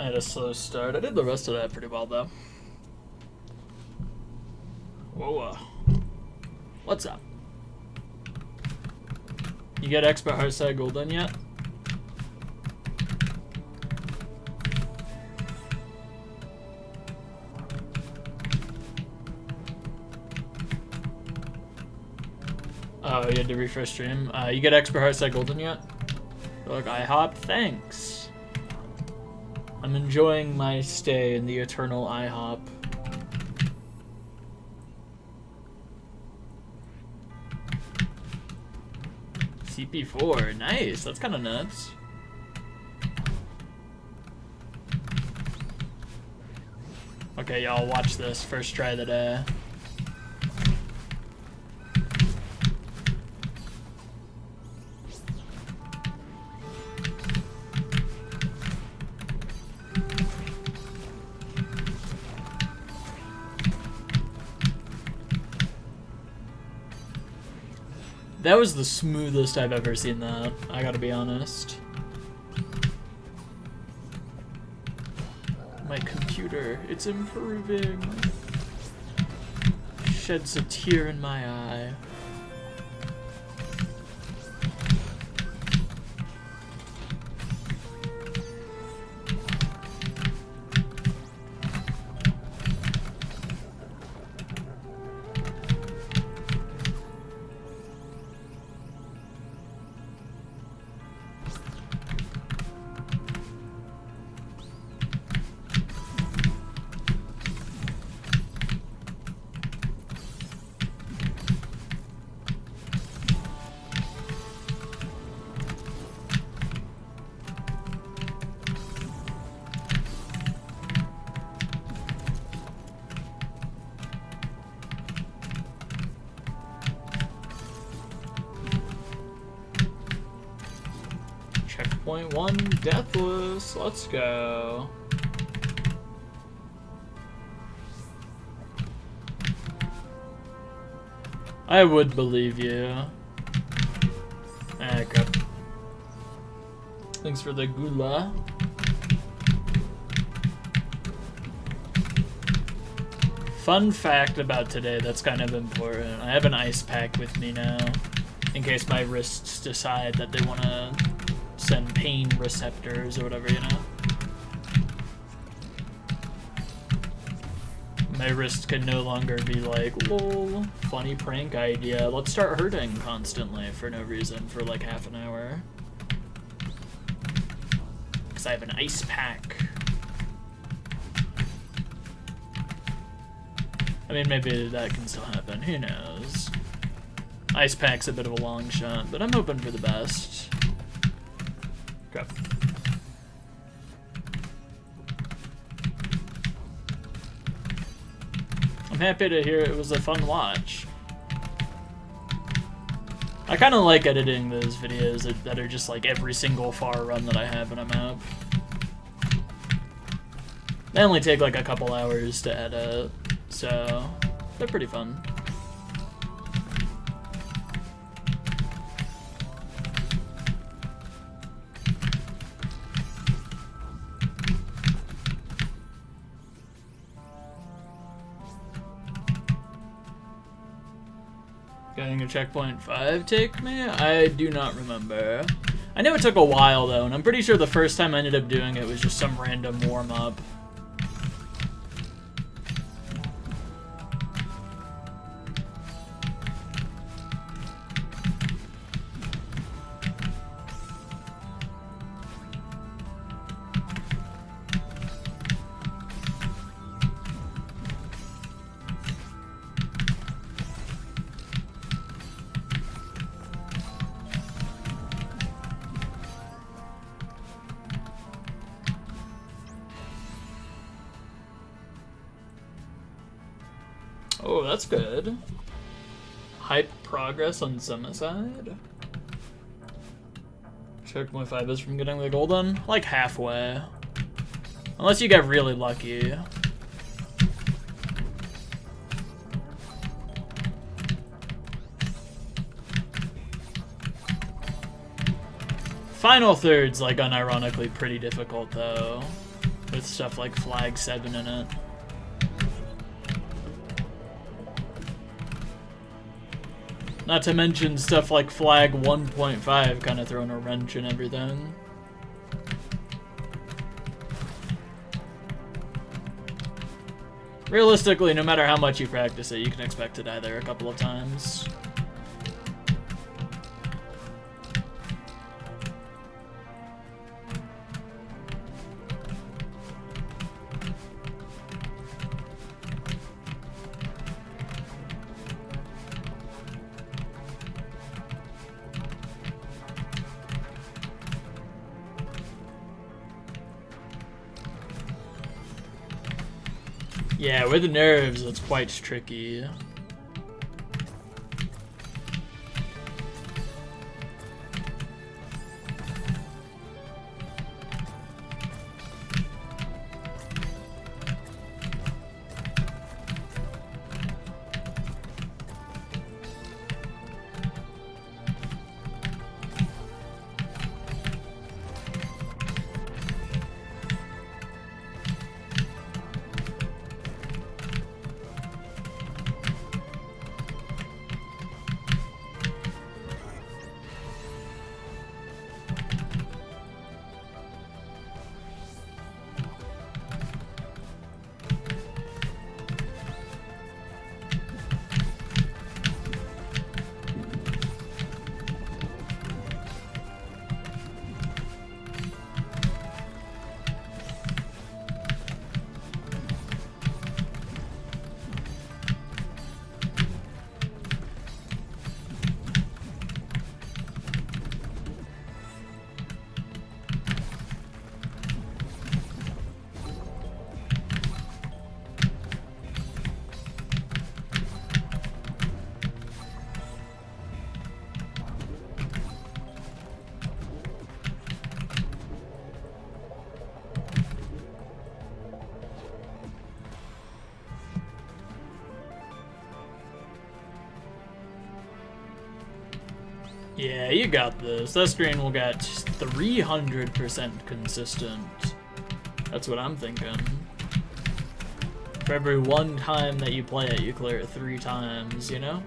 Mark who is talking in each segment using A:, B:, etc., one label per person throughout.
A: I had a slow start. I did the rest of that pretty well, though. Whoa. What's up? You get expert hardstack gold done yet? Oh, you had to refresh stream. You get expert hardstack golden yet? Look, IHOP, thanks. I'm enjoying my stay in the eternal IHOP. CP4, nice. That's kind of nuts. Okay, y'all, watch this. First try of the day. That was the smoothest I've ever seen that, I gotta be honest. My computer, it's improving. Sheds a tear in my eye. Checkpoint 1, deathless. Let's go. I would believe you. Ah, crap. Thanks for the gula. Fun fact about today that's kind of important. I have an ice pack with me now, in case my wrists decide that they want to send pain receptors or whatever, you know? My wrist can no longer be like, lol, funny prank idea. Let's start hurting constantly for no reason for like half an hour. Because I have an ice pack. I mean, maybe that can still happen. Who knows? Ice pack's a bit of a long shot, but I'm hoping for the best. Crap. I'm happy to hear it was a fun watch. I kind of like editing those videos that are just like every single far run that I have in a map. They only take like a couple hours to edit, so they're pretty fun. Getting a checkpoint 5 take me? I do not remember. I know it took a while though, and I'm pretty sure the first time I ended up doing it was just some random warm-up. Oh, that's good. Hype progress on Summicide. Checkpoint 5 is from getting the golden? Like halfway. Unless you get really lucky. Final third's like unironically pretty difficult though. with stuff like Flag 7 in it. Not to mention stuff like Flag 1.5 kind of throwing a wrench in everything. Realistically, no matter how much you practice it, you can expect to die there a couple of times. Yeah, with the nerves, it's quite tricky. Yeah, you got this. That screen will get 300% consistent. That's what I'm thinking. For every one time that you play it, you clear it 3 times, you know?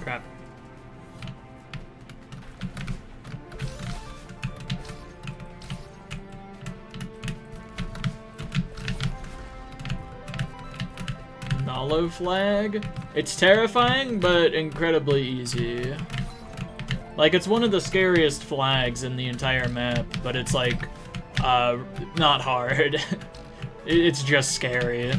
A: Crap. Hollow flag. It's terrifying, but incredibly easy. Like, it's one of the scariest flags in the entire map, but it's like, not hard. It's just scary.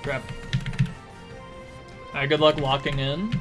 A: Crap. Alright, good luck locking in.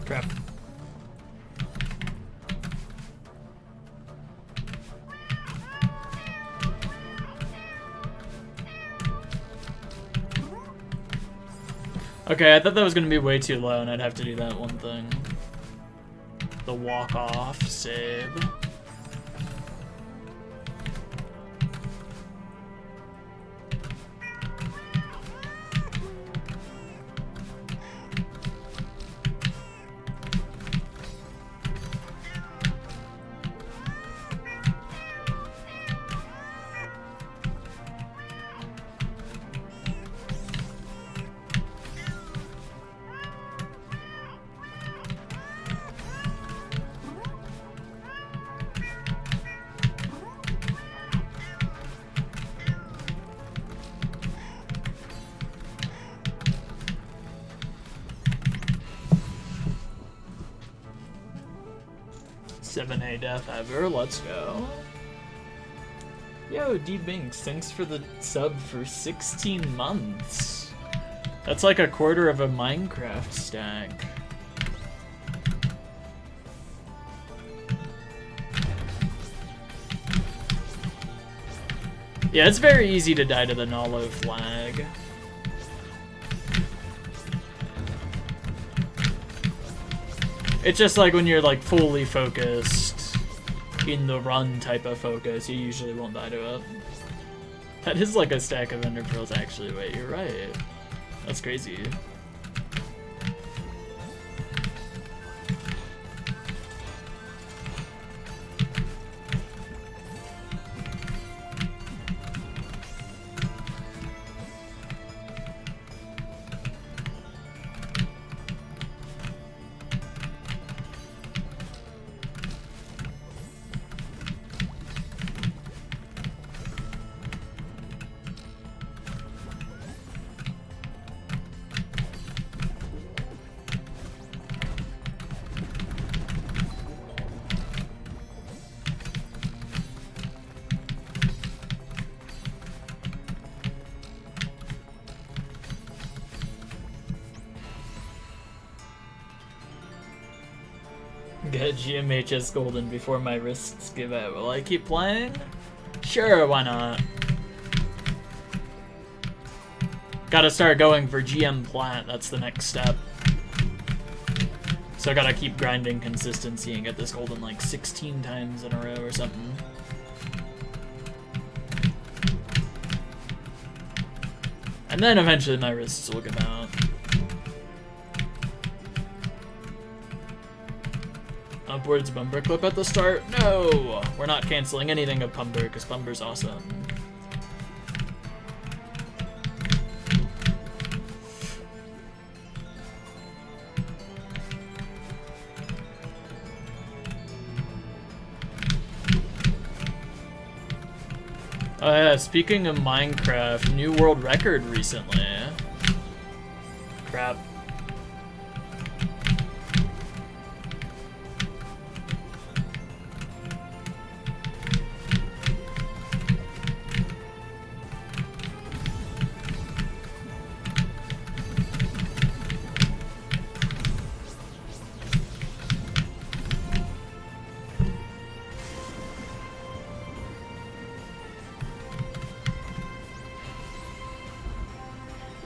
A: Crap. Okay, I thought that was gonna be way too low and I'd have to do that one thing. The walk-off save. 7A death ever. Let's go. Yo, D-Binks, thanks for the sub for 16 months. That's like a quarter of a Minecraft stack. Yeah, it's very easy to die to the Nalo flag. It's just like when you're like fully focused in the run type of focus, you usually won't die to it. That is like a stack of ender pearls actually. Wait, you're right. That's crazy. Get GMHS Golden before my wrists give out. Will I keep playing? Sure, why not? Gotta start going for GM Plat, that's the next step. So I gotta keep grinding consistency and get this Golden like 16 times in a row or something. And then eventually my wrists will give out. Upwards bumper clip at the start? No! We're not canceling anything of Pumber, because Pumber's awesome. Oh yeah, speaking of Minecraft, new world record recently. Crap.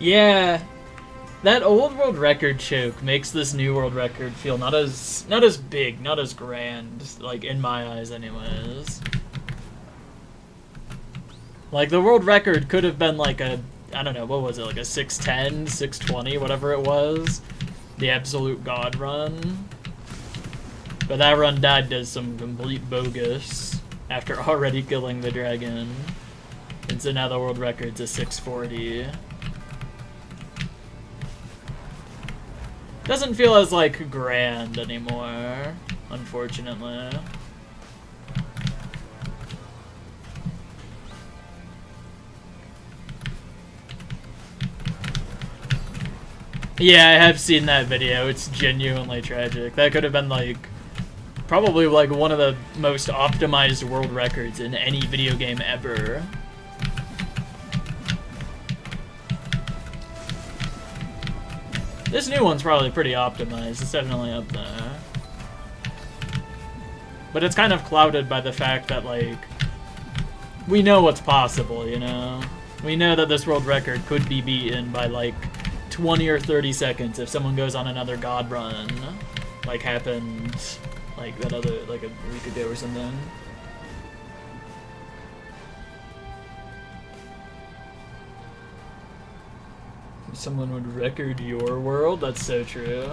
A: Yeah, that old world record choke makes this new world record feel not as big, not as grand, like in my eyes anyways. Like the world record could have been like a, I don't know, what was it, like a 610, 620, whatever it was. The absolute god run. But that run died to some complete bogus after already killing the dragon. And so now the world record's a 640. Doesn't feel as, like, grand anymore, unfortunately. Yeah, I have seen that video. It's genuinely tragic. That could have been, like, probably, like, one of the most optimized world records in any video game ever. This new one's probably pretty optimized. It's definitely up there. But it's kind of clouded by the fact that, like, we know what's possible, you know? We know that this world record could be beaten by, like, 20 or 30 seconds if someone goes on another god run. Like happened, like, that other, like, a week ago or something. Someone would record your world? That's so true.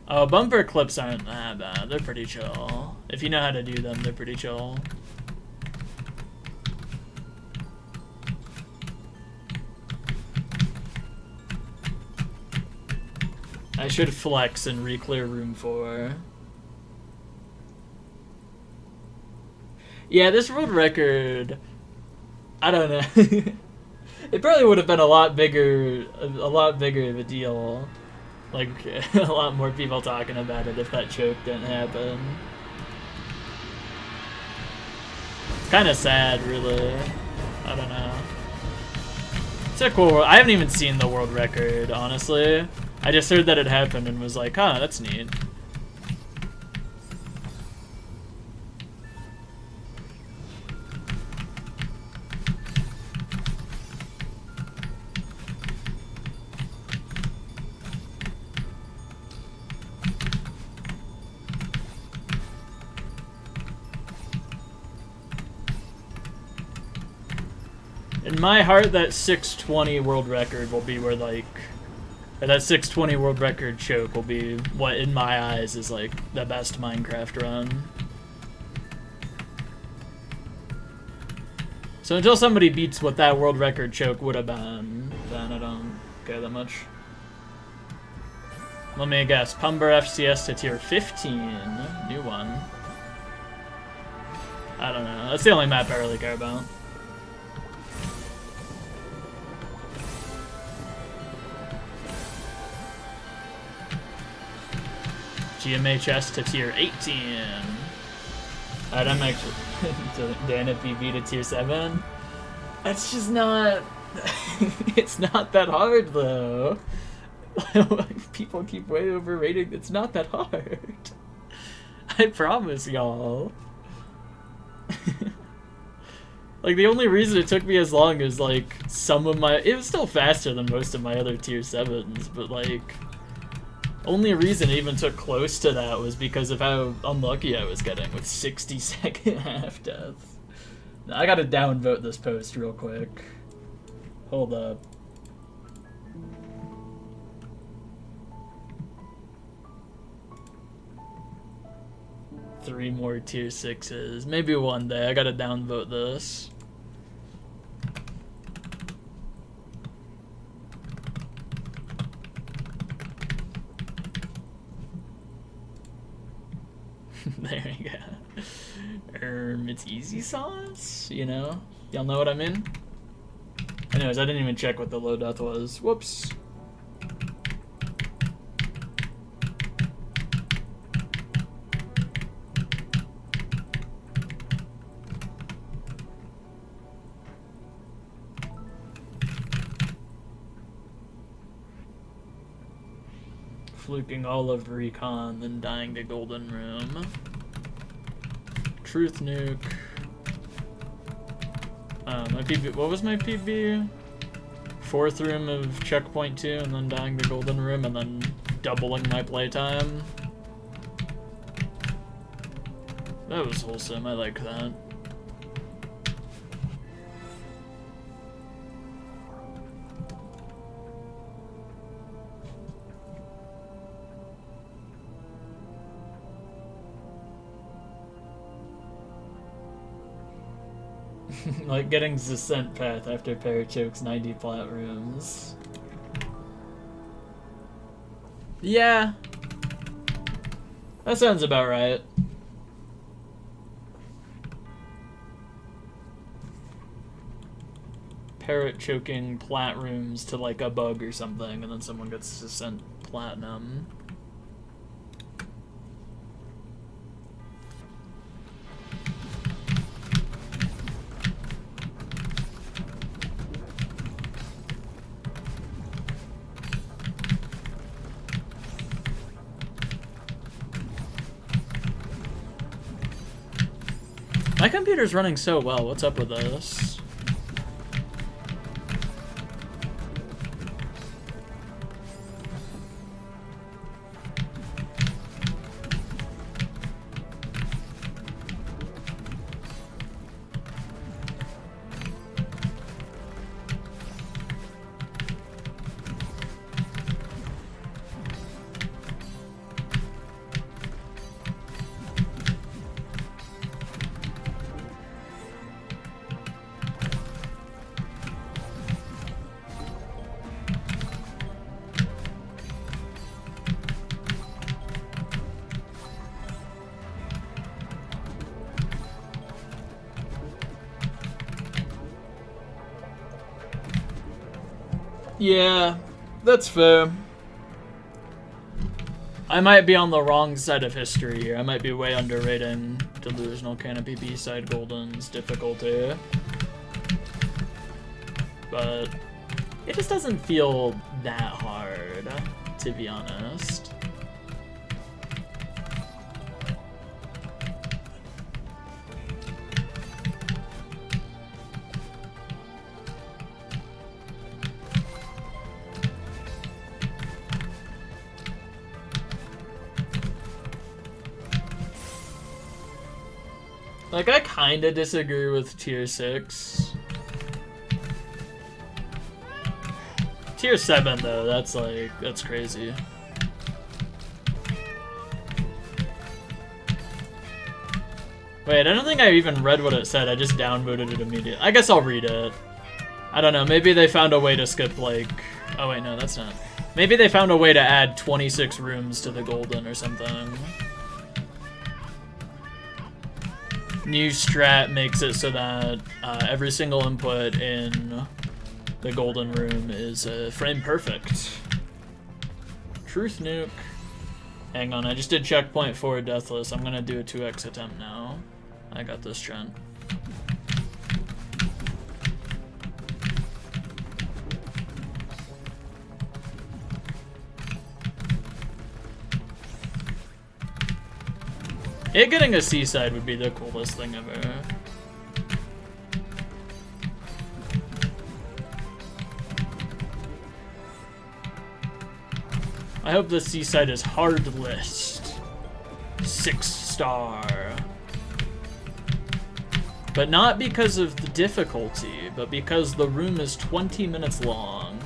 A: Oh, bumper clips aren't that bad. They're pretty chill. If you know how to do them, they're pretty chill. I should flex and re-clear room 4. Yeah, this world record, I don't know. It probably would have been a lot bigger of a deal Like, a lot more people talking about it if that choke didn't happen. It's kind of sad, really. I don't know. It's a cool world. I haven't even seen the world record, honestly. I just heard that it happened and was like, huh, that's neat. In my heart, that 620 world record will be where, like, that 620 world record choke will be what, in my eyes, is, like, the best Minecraft run. So until somebody beats what that world record choke would have been, then I don't care that much. Let me guess. Pumber FCS to tier 15. New one. I don't know. That's the only map I really care about. GMHS to tier 18. Alright, I'm actually Dana PB to tier 7. That's just not... it's not that hard, though. People keep way overrating. It's not that hard. I promise, y'all. Like, the only reason it took me as long is, like, some of my... It was still faster than most of my other tier 7s, but, like... Only reason it even took close to that was because of how unlucky I was getting with 60-second half-deaths. I gotta downvote this post real quick. Hold up. Three more tier 6s. Maybe one day. I gotta downvote this. There you go. It's easy sauce, you know? Y'all know what I mean? Anyways, I didn't even check what the low death was. Whoops. Fluking all of Recon, then dying to Golden Room. Truth Nuke. My PB, what was my PB? Fourth room of Checkpoint 2, and then dying to Golden Room, and then doubling my playtime. That was wholesome, I like that. Like getting Descent Path after Parachokes 90 plat rooms. Yeah. That sounds about right. Parrot choking plat rooms to like a bug or something, and then someone gets Descent Platinum. My computer's running so well. What's up with this? Yeah, that's fair. I might be on the wrong side of history here. I might be way underrating Delusional Canopy B-Side Golden's difficulty. But it just doesn't feel that hard, to be honest. Like, I kinda disagree with Tier 6. Tier 7, though, that's crazy. Wait, I don't think I even read what it said, I just downvoted it immediately. I guess I'll read it. I don't know, maybe they found a way to skip, like... Oh wait, no, that's not... Maybe they found a way to add 26 rooms to the Golden or something. New strat makes it so that every single input in the Golden room is frame perfect. Truth nuke. Hang on, I just did checkpoint 4 deathless. I'm gonna do a 2x attempt now. I got this, Trent. It getting a seaside would be the coolest thing ever. I hope the seaside is hard list. 6-star. But not because of the difficulty, but because the room is 20 minutes long.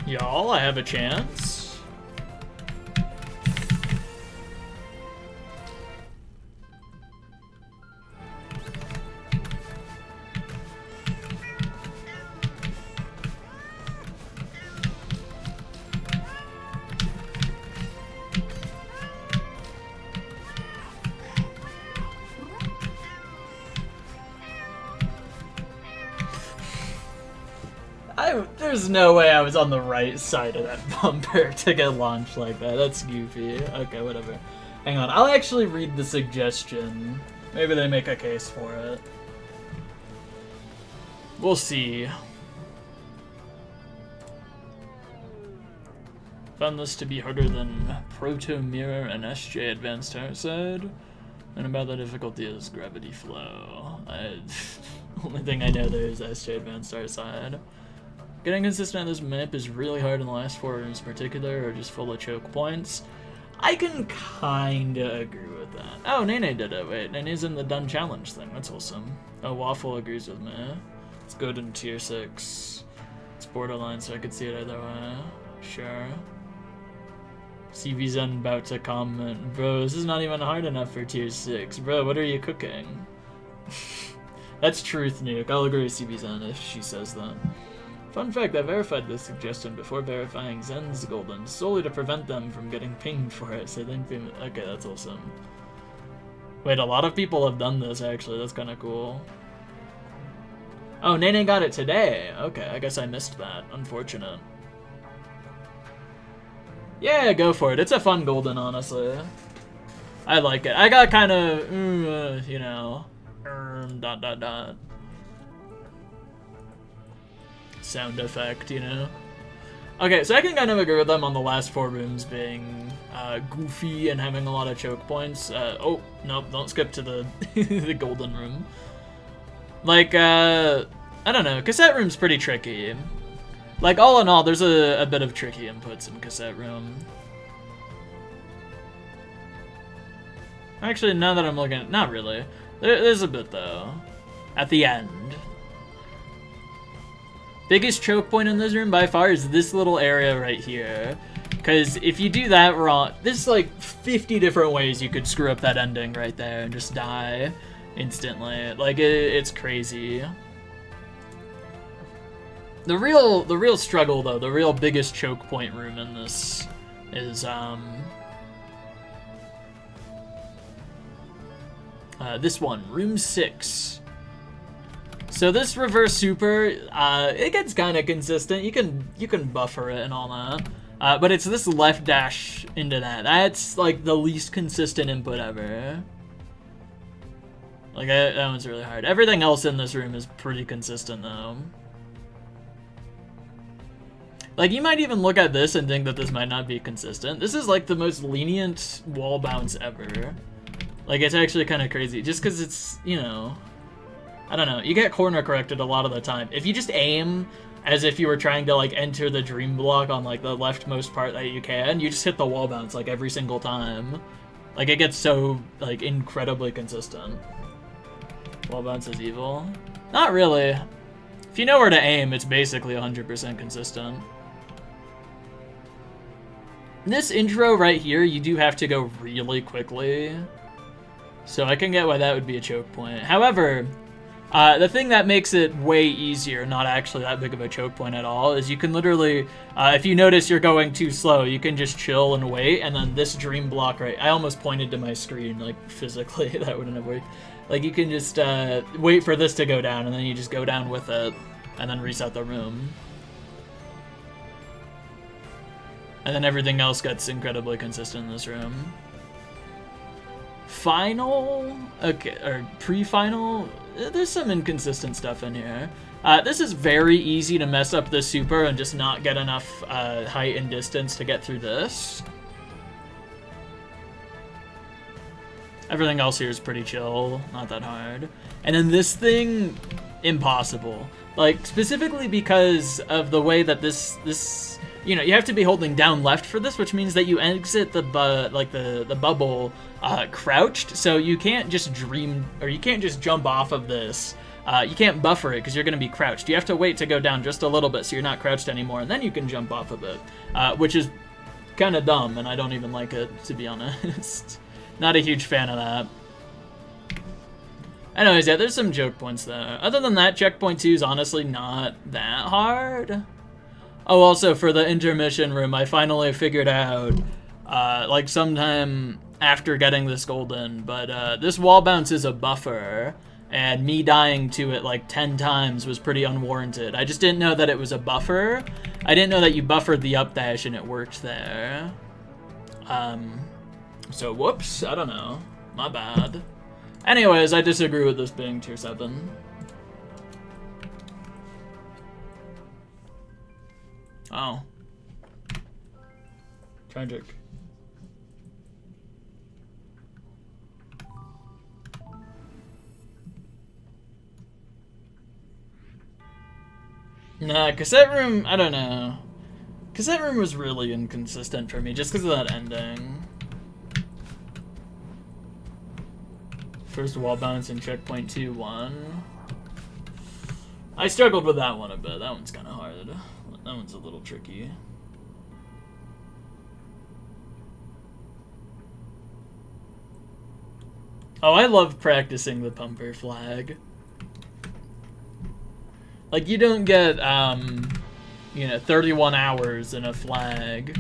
A: Y'all, I have a chance. There's no way I was on the right side of that bumper to get launched like that. That's goofy. Okay, whatever. Hang on, I'll actually read the suggestion. Maybe they make a case for it. We'll see. Found this to be harder than Proto Mirror and SJ Advanced Heartside. And about the difficulty is Gravity Flow. Only thing I know there is SJ Advanced Heartside. Getting consistent on this map is really hard in the last 4 rooms in particular, or just full of choke points. I can kinda agree with that. Oh, Nene did it. Wait, Nene's in the done challenge thing. That's awesome. Oh, Waffle agrees with me. It's good in tier 6. It's borderline, so I could see it either way. Sure. CV's about to comment. Bro, this is not even hard enough for tier 6. Bro, what are you cooking? That's truth, Nuke. I'll agree with CV's if she says that. Fun fact, I verified this suggestion before verifying Zen's Golden, solely to prevent them from getting pinged for it, so then... Okay, that's awesome. Wait, a lot of people have done this, actually. That's kind of cool. Oh, Nene got it today. Okay, I guess I missed that. Unfortunate. Yeah, go for it. It's a fun Golden, honestly. I like it. I got kind of, you know... sound effect, you know? Okay, so I can kind of agree with them on the last 4 rooms being goofy and having a lot of choke points. Oh, nope, don't skip to the the Golden room. Like, I don't know, Cassette room's pretty tricky. Like, all in all, there's a bit of tricky inputs in Cassette room. Actually, now that I'm looking at... Not really. There's a bit, though. At the end. Biggest choke point in this room by far is this little area right here. Because if you do that wrong, there's like 50 different ways you could screw up that ending right there and just die instantly. Like, it's crazy. The real struggle, though, the real biggest choke point room in this is, this one, room 6. So this reverse super, it gets kind of consistent. You can buffer it and all that, but it's this left dash into that. That's like the least consistent input ever. Like that one's really hard. Everything else in this room is pretty consistent though. Like, you might even look at this and think that this might not be consistent. This is, like, the most lenient wall bounce ever. Like, it's actually kind of crazy. Just because it's, you know... I don't know. You get corner corrected a lot of the time. If you just aim as if you were trying to, like, enter the dream block on, like, the leftmost part that you can, you just hit the wall bounce, like, every single time. Like, it gets so, like, incredibly consistent. Wall bounce is evil? Not really. If you know where to aim, it's basically 100% consistent. This intro right here, you do have to go really quickly. So I can get why that would be a choke point. However, the thing that makes it way easier, not actually that big of a choke point at all, is you can literally, if you notice you're going too slow, you can just chill and wait, and then this dream block right... I almost pointed to my screen, like, physically, that wouldn't have worked. Like, you can just wait for this to go down, and then you just go down with it, and then reset the room. And then everything else gets incredibly consistent in this room. Final? Okay, or pre-final? There's some inconsistent stuff in here. This is very easy to mess up the super and just not get enough height and distance to get through this. Everything else here is pretty chill, not that hard. And then this thing, impossible. Like, specifically because of the way that this you know, you have to be holding down left for this, which means that you exit the bubble crouched, so you can't just you can't just jump off of this. You can't buffer it because you're going to be crouched. You have to wait to go down just a little bit so you're not crouched anymore, and then you can jump off of it, which is kind of dumb, and I don't even like it, to be honest. Not a huge fan of that. Anyways, yeah, there's some joke points there. Other than that, checkpoint 2 is honestly not that hard. Oh, also, for the intermission room, I finally figured out, like, sometime after getting this golden, but this wall bounce is a buffer, and me dying to it, like, 10 times was pretty unwarranted. I just didn't know that it was a buffer. I didn't know that you buffered the up dash and it worked there. So, whoops, I don't know. My bad. Anyways, I disagree with this being tier 7. Oh. Tragic. Nah, cassette room, I don't know. Cassette room was really inconsistent for me just because of that ending. First wall bounce and checkpoint 2-1. I struggled with that one a bit. That one's kind of hard. That one's a little tricky. Oh, I love practicing the pumper flag. Like, you don't get, you know, 31 hours in a flag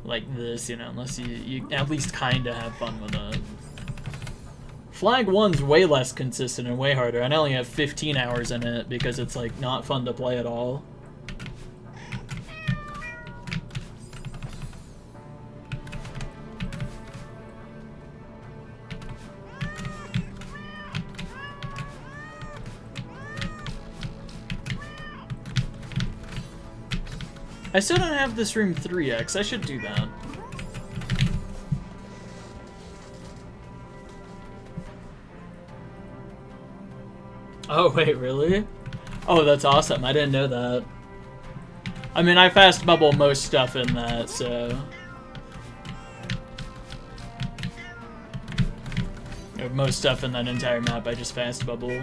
A: like this, you know, unless you at least kind of have fun with it. Flag 1's way less consistent and way harder. I only have 15 hours in it because it's, like, not fun to play at all. I still don't have this room 3x. I should do that. Oh, wait, really? Oh, that's awesome. I didn't know that. I mean, I fast bubble most stuff in that, so... Most stuff in that entire map I just fast bubble,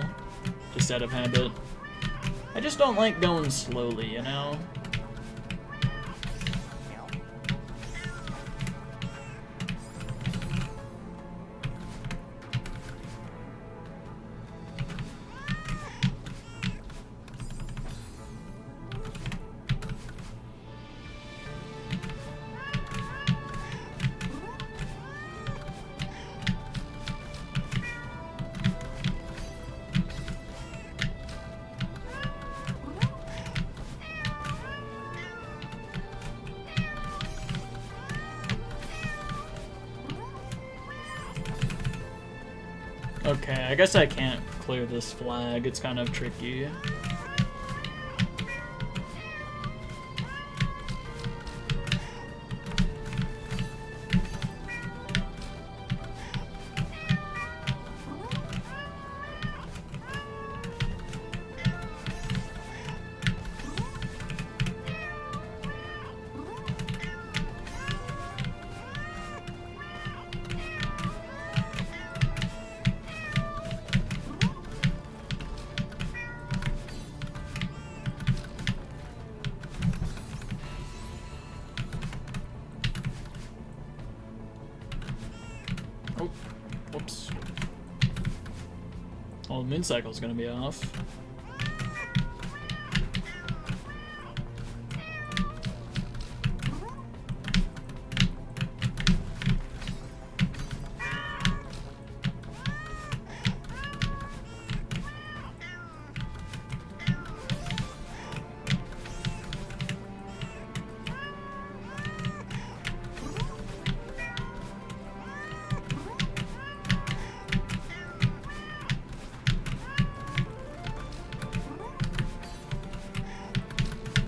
A: just out of habit. I just don't like going slowly, you know? Okay, I guess I can't clear this flag. It's kind of tricky. Oh, whoops. Oh, the moon cycle's gonna be off.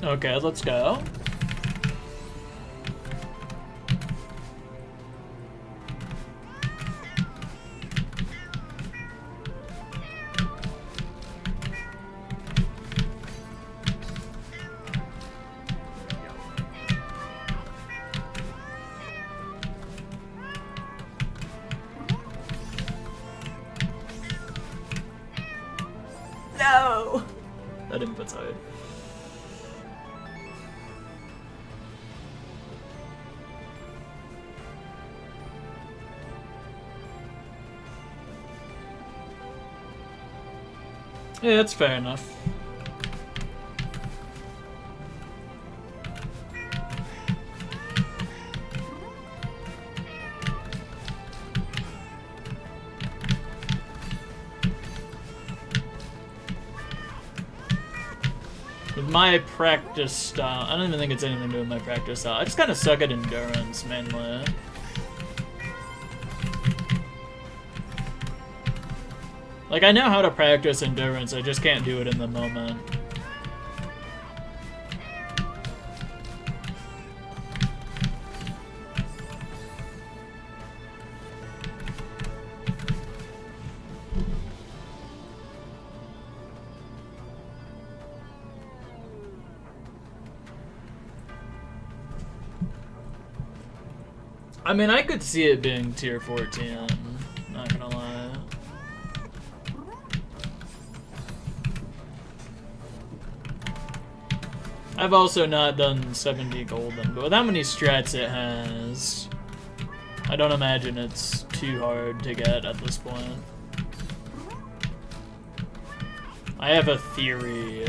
A: Okay, let's go. No! That input's hard. Yeah, that's fair enough. With my practice style, I don't even think it's anything to do with my practice style. I just kind of suck at endurance, mainly. Like, I know how to practice endurance, I just can't do it in the moment. I mean, I could see it being tier 14, not gonna lie. I've also not done 70 golden, but with how many strats it has, I don't imagine it's too hard to get at this point. I have a theory.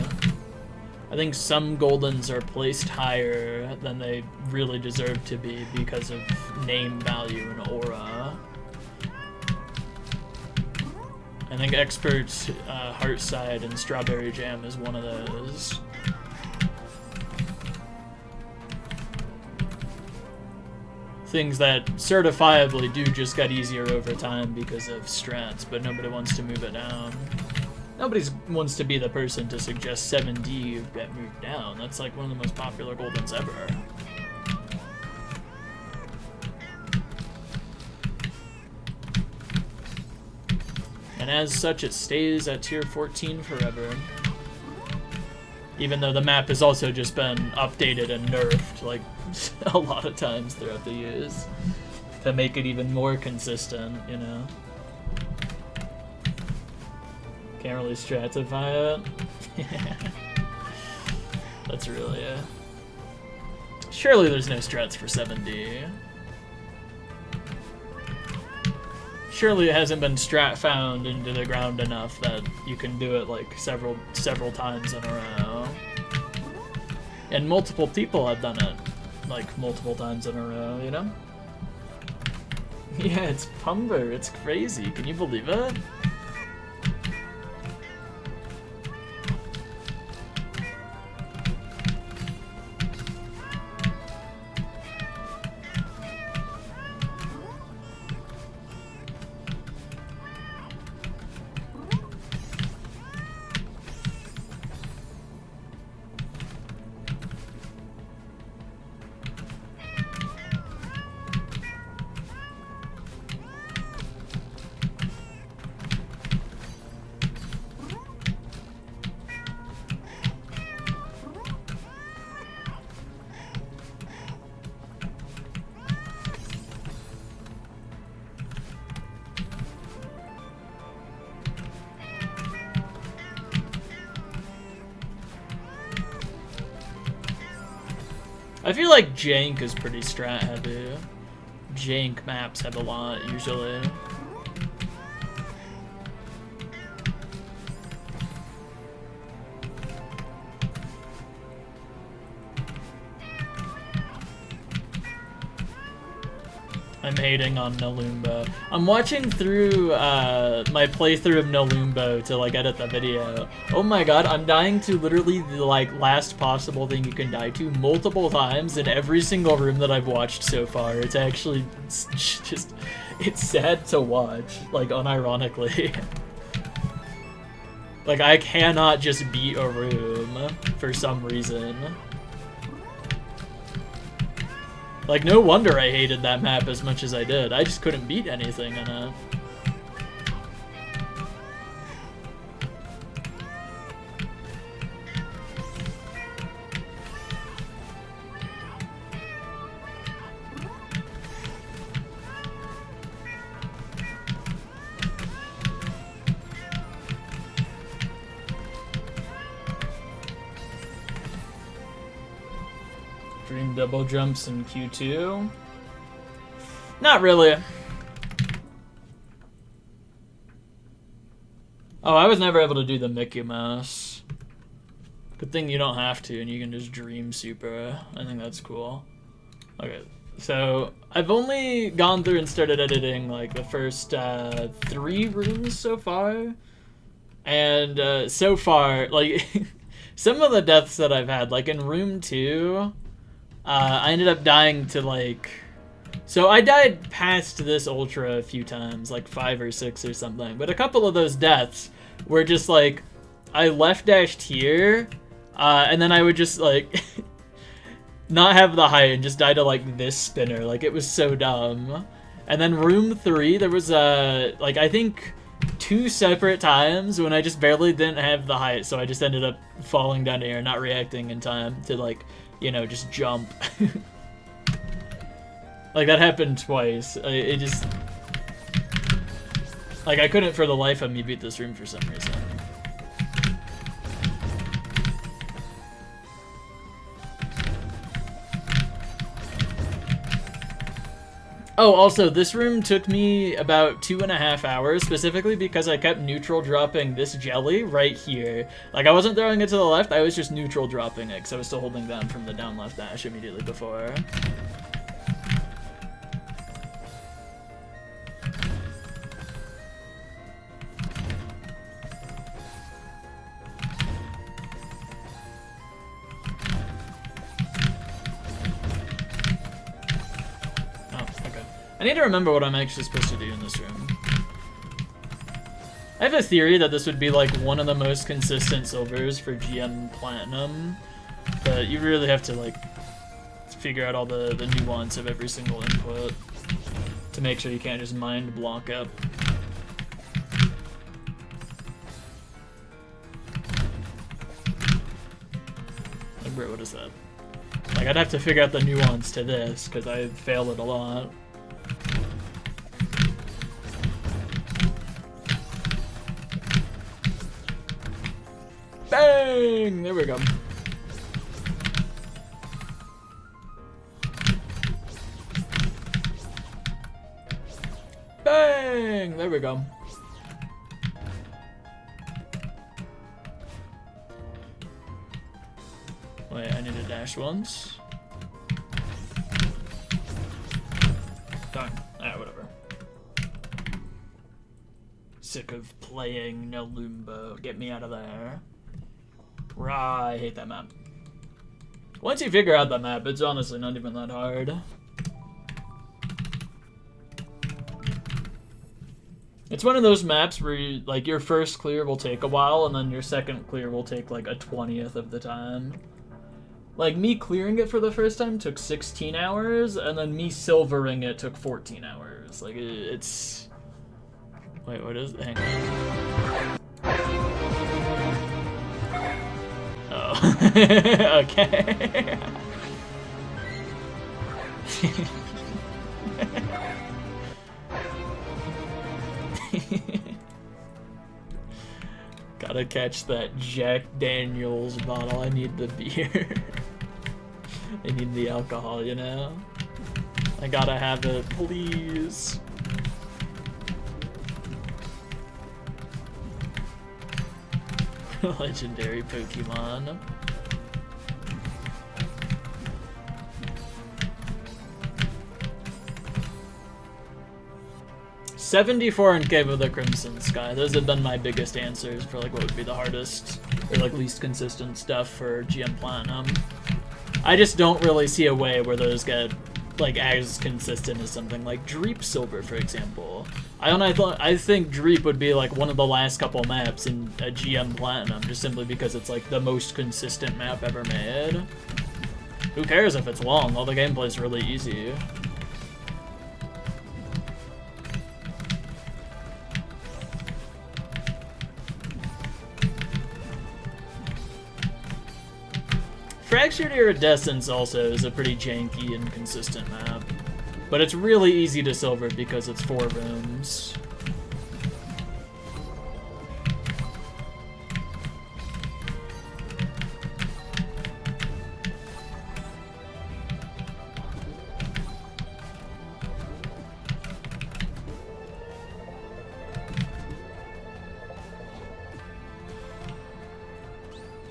A: I think some goldens are placed higher than they really deserve to be because of name value and aura. I think Expert Heartside and Strawberry Jam is one of those. Things that certifiably do just get easier over time because of strats, but nobody wants to move it down. Nobody wants to be the person to suggest 7D get moved down. That's like one of the most popular goldens ever. And as such, it stays at tier 14 forever. Even though the map has also just been updated and nerfed, like, a lot of times throughout the years to make it even more consistent, you know. Can't really stratify it. That's really it. Surely there's no strats for 7D. Surely it hasn't been strat found into the ground enough that you can do it like several times in a row. And multiple people have done it like multiple times in a row, you know? Yeah, it's Pumber. It's crazy. Can you believe it? I feel like Jank is pretty strat heavy. Jank maps have a lot, usually. I'm hating on Nalumbo. I'm watching through my playthrough of Nalumbo to like edit the video. Oh my god, I'm dying to literally the like last possible thing you can die to multiple times in every single room that I've watched so far. It's actually just, it's sad to watch, like unironically. Like I cannot just beat a room for some reason. Like, no wonder I hated that map as much as I did. I just couldn't beat anything in it. Dream double jumps in Q2? Not really. Oh, I was never able to do the Mickey Mouse. Good thing you don't have to, and you can just dream super. I think that's cool. Okay, so I've only gone through and started editing like the first 3 rooms so far. And so far, like, some of the deaths that I've had, like in room 2, I ended up dying to like, so I died past this ultra a few times, like 5 or 6 or something, but a couple of those deaths were just like, I left dashed here, and then I would just like, not have the height and just die to like this spinner, like it was so dumb. And then room 3, there was like I think 2 separate times when I just barely didn't have the height, so I just ended up falling down here, not reacting in time to like, you know, just jump. Like, that happened twice. It just... Like, I couldn't for the life of me beat this room for some reason. Oh, also, this room took me about 2.5 hours, specifically because I kept neutral dropping this jelly right here. Like, I wasn't throwing it to the left, I was just neutral dropping it, because I was still holding down from the down left dash immediately before. I need to remember what I'm actually supposed to do in this room. I have a theory that this would be like one of the most consistent silvers for GM Platinum, but you really have to like figure out all the nuance of every single input to make sure you can't just mind block up. Like, bro, what is that? Like, I'd have to figure out the nuance to this, because I failed it a lot. Bang! There we go. Bang! There we go. Wait, I need to dash once. Darn. Alright, whatever. Sick of playing no Lumbo. Get me out of there. Rah, I hate that map. Once you figure out that map, it's honestly not even that hard. It's one of those maps where you, like, your first clear will take a while, and then your second clear will take like a 20th of the time. Like, me clearing it for the first time took 16 hours, and then me silvering it took 14 hours. Like, it's... Wait, what is it? Hang on. Oh. Okay. Gotta catch that Jack Daniels bottle. I need the beer. I need the alcohol, you know? I gotta have it, please. Legendary Pokemon. $74 in Cave of the Crimson Sky. Those have been my biggest answers for like what would be the hardest or like least consistent stuff for GM Platinum. I just don't really see a way where those get like as consistent as something like Dreep Silver, for example. I think Dreep would be like one of the last couple maps in a GM Platinum, just simply because it's like the most consistent map ever made. Who cares if it's long? All the gameplay's really easy. Fractured Iridescence also is a pretty janky and consistent map, but it's really easy to silver because it's 4 rooms.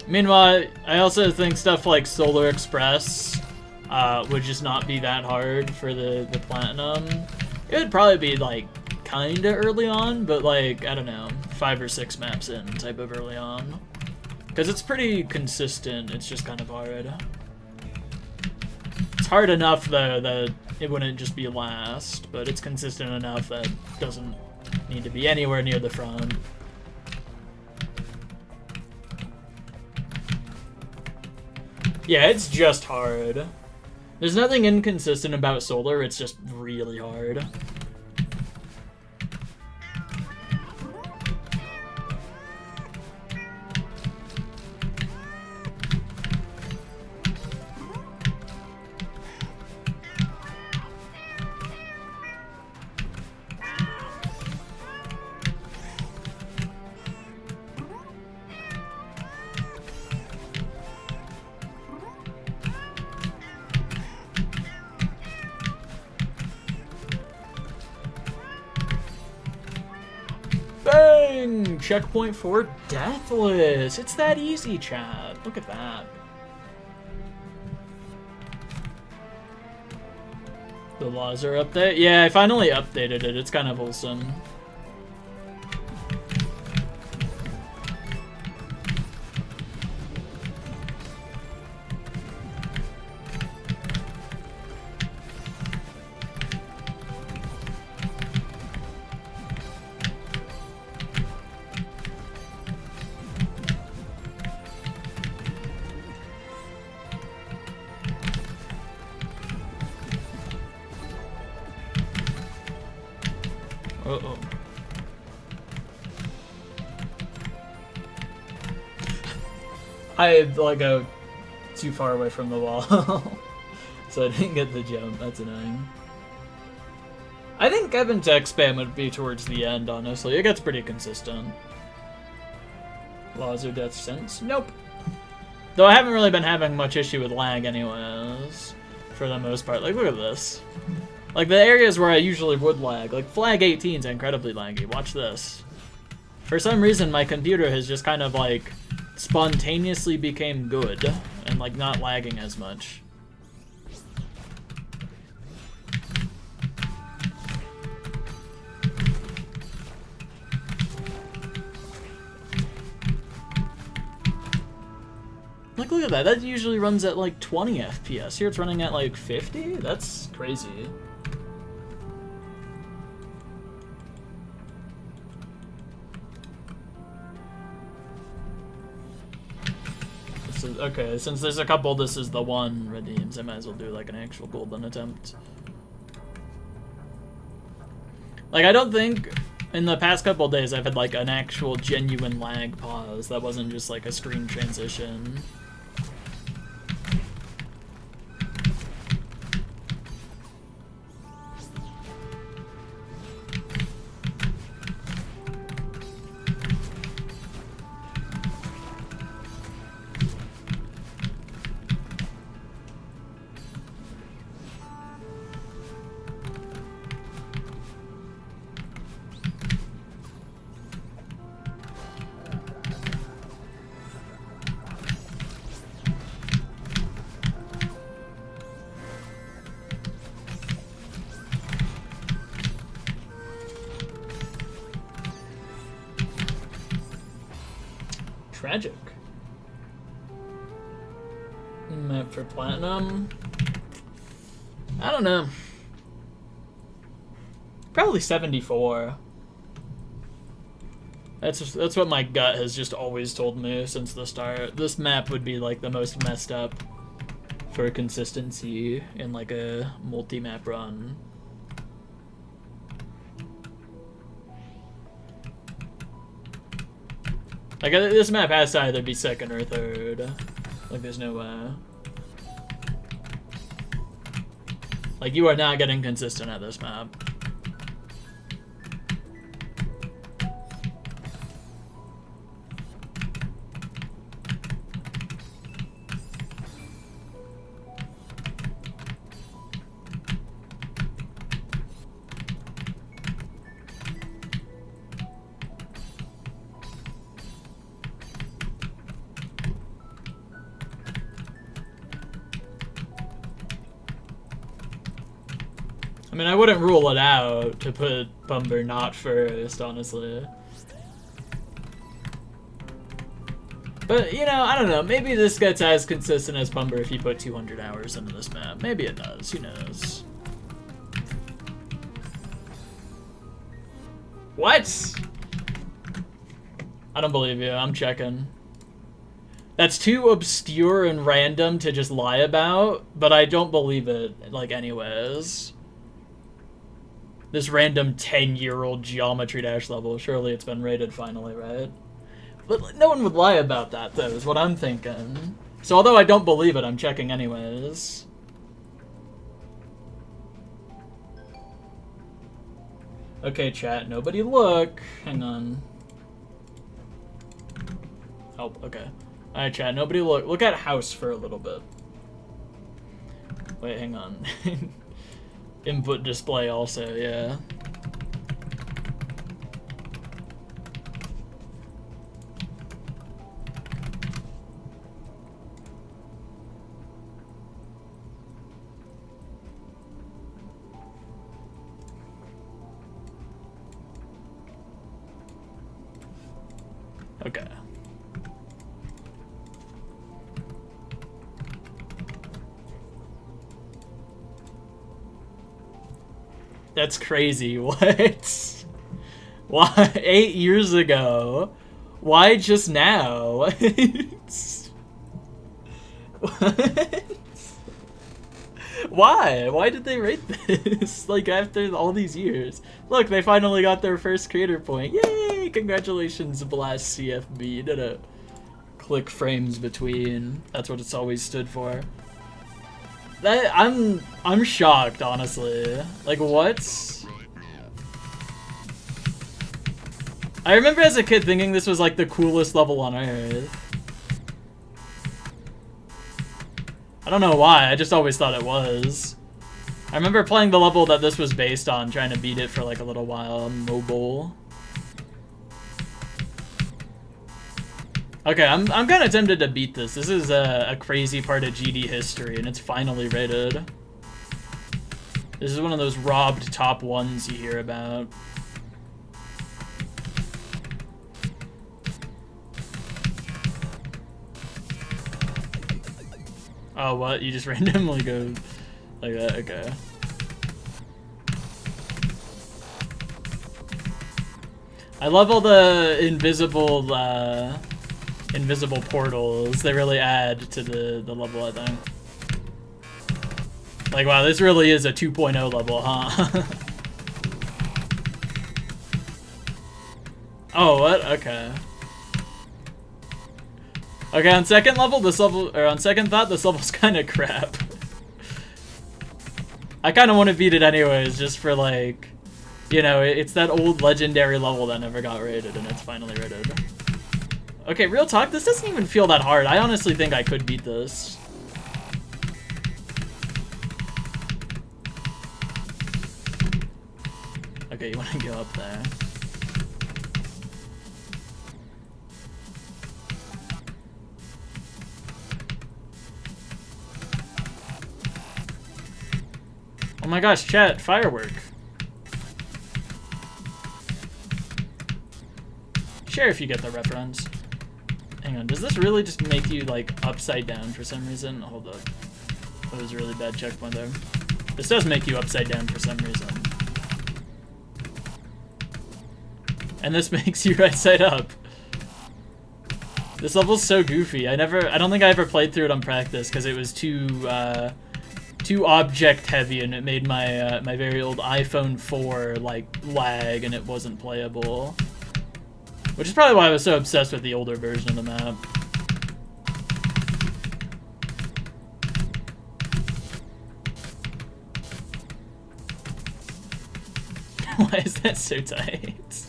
A: Meanwhile, I also think stuff like Solar Express would just not be that hard for the Platinum. It would probably be, like, kinda early on, but, like, I don't know, 5 or 6 maps in type of early on. Because it's pretty consistent, it's just kind of hard. It's hard enough, though, that it wouldn't just be last, but it's consistent enough that it doesn't need to be anywhere near the front. Yeah, it's just hard. There's nothing inconsistent about Solar, it's just really hard. Bang! Checkpoint for Deathless. It's that easy, chat. Look at that. The laser update? Yeah, I finally updated it. It's kind of wholesome. Uh-oh. I like go too far away from the wall, so I didn't get the jump. That's annoying. I think Kevin tech spam would be towards the end, honestly. It gets pretty consistent. Laws or death sense? Nope. Though I haven't really been having much issue with lag anyways, for the most part. Like, look at this. Like, the areas where I usually would lag, like flag 18 is incredibly laggy. Watch this. For some reason, my computer has just kind of, like, spontaneously became good and, like, not lagging as much. Like, look at that. That usually runs at, like, 20 FPS. Here it's running at, like, 50? That's crazy. This is, okay, since there's a couple, this is the one redeems. I might as well do, like, an actual golden attempt. Like, I don't think in the past couple days I've had, like, an actual genuine lag pause that wasn't just, like, a screen transition. Tragic. Map for platinum. I don't know. Probably 74. That's what my gut has just always told me since the start. This map would be like the most messed up for consistency in like a multi-map run. Like, this map has to either be second or third. Like, there's no way. Like, you are not getting consistent at this map. I mean, I wouldn't rule it out to put Bumber not first, honestly. But, you know, I don't know. Maybe this gets as consistent as Bumber if you put 200 hours into this map. Maybe it does. Who knows? What? I don't believe you. I'm checking. That's too obscure and random to just lie about, but I don't believe it, like, anyways. This random 10-year-old Geometry Dash level. Surely it's been rated finally, right? But no one would lie about that, though, is what I'm thinking. So although I don't believe it, I'm checking anyways. Okay, chat, nobody look. Hang on. Oh, okay. Alright, chat, nobody look. Look at house for a little bit. Wait, hang on. Input display also, yeah. Okay. That's crazy. What? Why? 8 years ago? Why just now? What? Why? Why did they rate this? Like, after all these years. Look, they finally got their first creator point. Yay! Congratulations, Blast CFB. You did it. Click frames between. That's what it's always stood for. I'm shocked, honestly. Like, what? I remember as a kid thinking this was like the coolest level on Earth. I don't know why, I just always thought it was. I remember playing the level that this was based on, trying to beat it for like a little while on mobile. Okay, I'm kind of tempted to beat this. This is a crazy part of GD history, and it's finally rated. This is one of those robbed top ones you hear about. Oh, what? You just randomly go like that? Okay. I love all the invisible portals. They really add to the level, I think. Like, wow, this really is a 2.0 level, huh? Oh, what? Okay. Okay, on second thought, this level's kind of crap. I kind of want to beat it anyways, just for like, you know, it's that old legendary level that never got rated, and it's finally rated. Okay, real talk, this doesn't even feel that hard. I honestly think I could beat this. Okay, you want to go up there. Oh my gosh, chat, firework. Share if you get the reference. Hang on, does this really just make you like upside down for some reason? Hold up. That was a really bad checkpoint there. This does make you upside down for some reason. And this makes you right side up. This level's so goofy. I don't think I ever played through it on practice because it was too object heavy, and it made my my very old iPhone 4 like lag, and it wasn't playable. Which is probably why I was so obsessed with the older version of the map. Why is that so tight?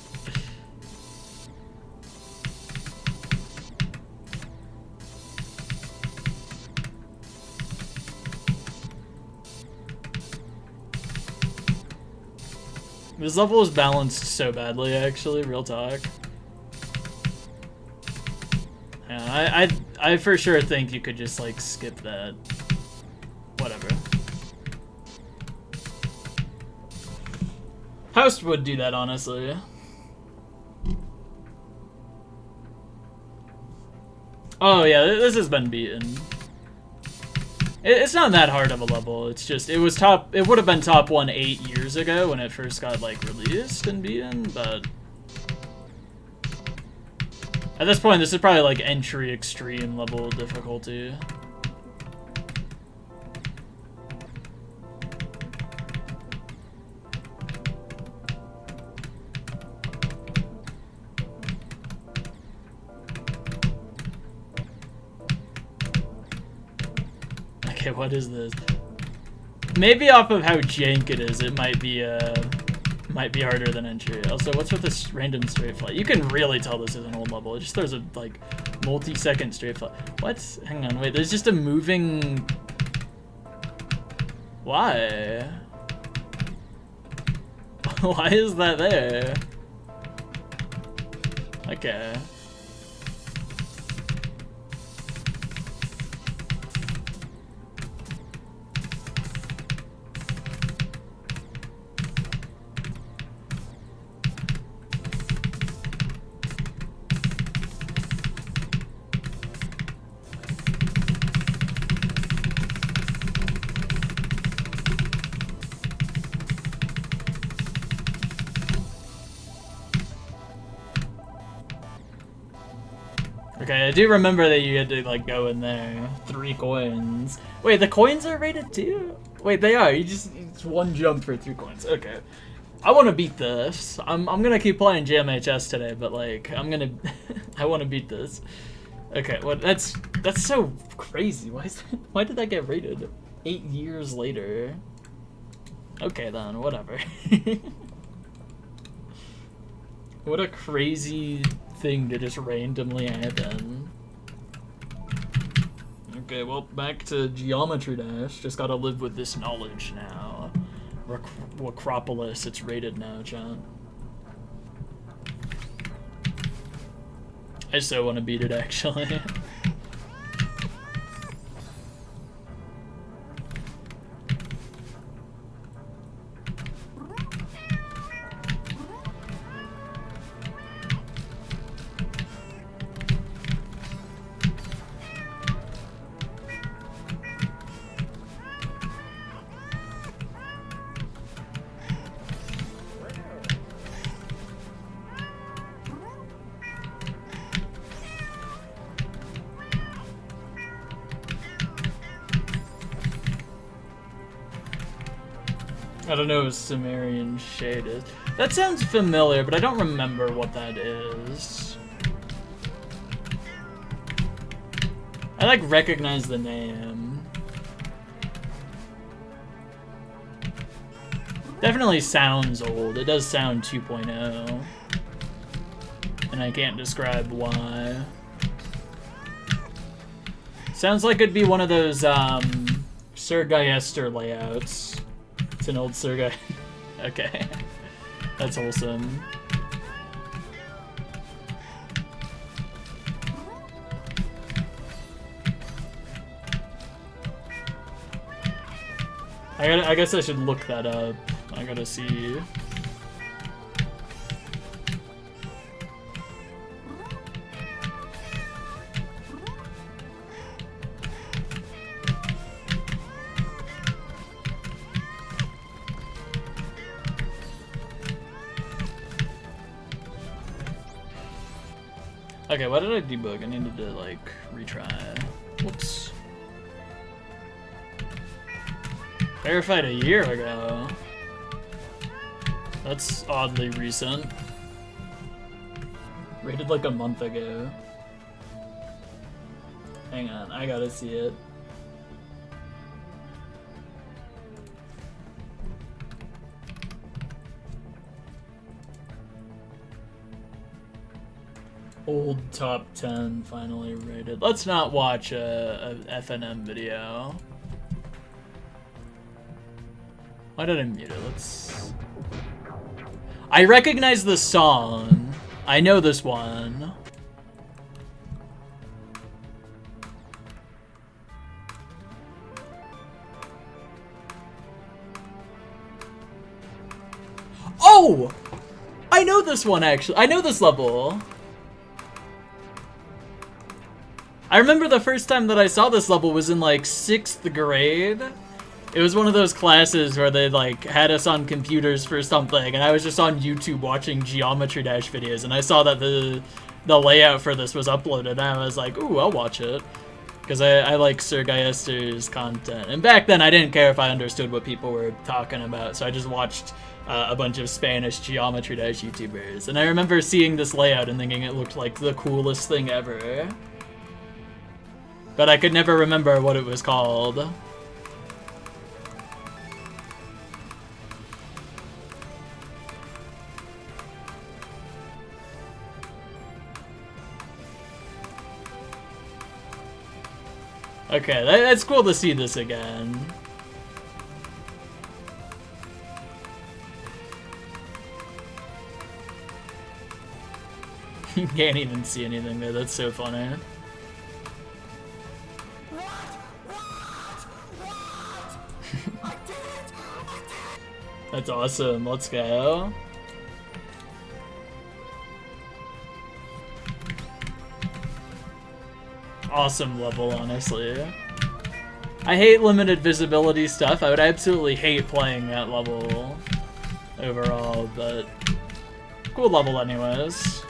A: This level is balanced so badly, actually, real talk. Yeah, I for sure think you could just, like, skip that. Whatever. House would do that, honestly. Oh, yeah, this has been beaten. It's not that hard of a level. It's just, it would have been top 1 8 years ago when it first got, like, released and beaten, but at this point, this is probably, like, entry extreme level difficulty. Okay, what is this? Maybe off of how jank it is, it might be harder than entry. Also, what's with this random straight flight? You can really tell this is an old level. It just throws a like multi-second straight flight. What? Hang on, wait. There's just a moving. Why? Why is that there? Okay. Okay, I do remember that you had to like go in there. 3 coins. Wait, the coins are rated too? Wait, they are. It's 1 jump for 3 coins. Okay. I want to beat this. I'm gonna keep playing GMHS today, but like I'm gonna I want to beat this. Okay, well that's so crazy. Why did that get rated 8 years later? Okay then, whatever. What a crazy thing to just randomly happen. Okay, well, back to Geometry Dash. Just gotta live with this knowledge now. Acropolis, it's rated now, John. I so want to beat it, actually. I don't know what Sumerian shade is. That sounds familiar, but I don't remember what that is. I like recognize the name. Definitely sounds old. It does sound 2.0. And I can't describe why. Sounds like it'd be one of those Sir Geister layouts. It's an old Sir Guy. Okay. That's wholesome. I guess I should look that up. I gotta see. Okay, what did I debug? I needed to, like, retry. Whoops. Verified a year ago. That's oddly recent. Rated like a month ago. Hang on, I gotta see it. Old top 10 finally rated. Let's not watch a FNM video. Why did I mute it? Let's... I recognize the song. I know this one. Oh! I know this one, actually. I know this level. I remember the first time that I saw this level was in, like, 6th grade. It was one of those classes where they, like, had us on computers for something, and I was just on YouTube watching Geometry Dash videos, and I saw that the layout for this was uploaded, and I was like, ooh, I'll watch it. Because I like Sir Geister's content. And back then, I didn't care if I understood what people were talking about, so I just watched a bunch of Spanish Geometry Dash YouTubers. And I remember seeing this layout and thinking it looked like the coolest thing ever. But I could never remember what it was called. Okay, that's cool to see this again. You can't even see anything there, that's so funny. That's awesome, let's go. Awesome level, honestly. I hate limited visibility stuff. I would absolutely hate playing that level overall, but cool level anyways.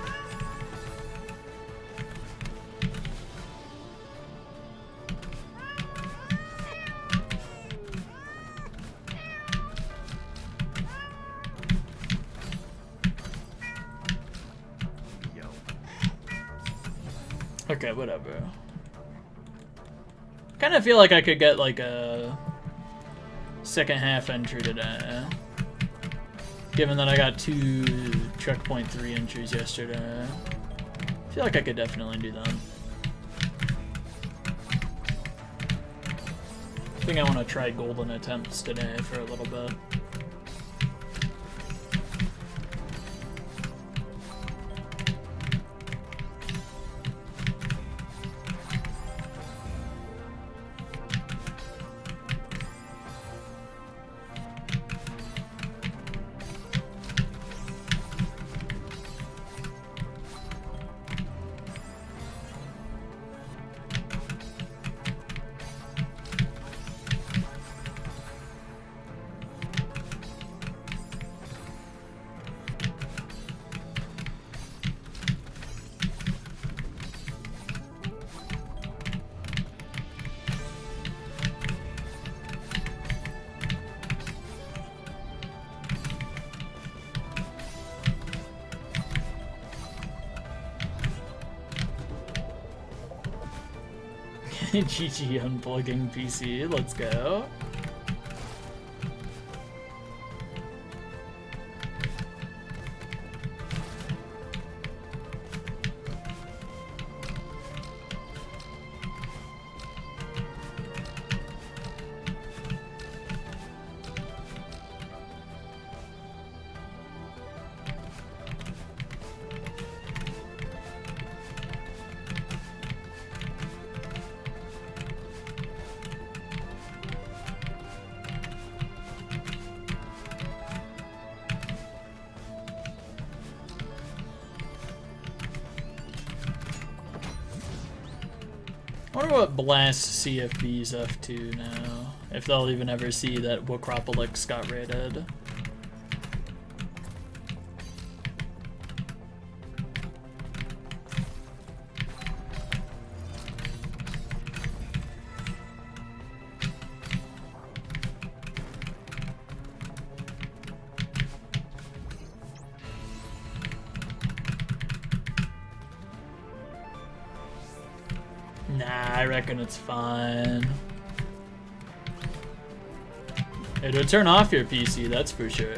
A: Okay, whatever. Kind of feel like I could get like a second half entry today, given that I got 2 checkpoint 3 entries yesterday. I feel like I could definitely do that. think I want to try golden attempts today for a little bit. GG unplugging PC, let's go. I wonder what Blast CFB's up to now. If they'll even ever see that Wacropolix got raided. Nah, I reckon it's fine. It would turn off your PC, that's for sure.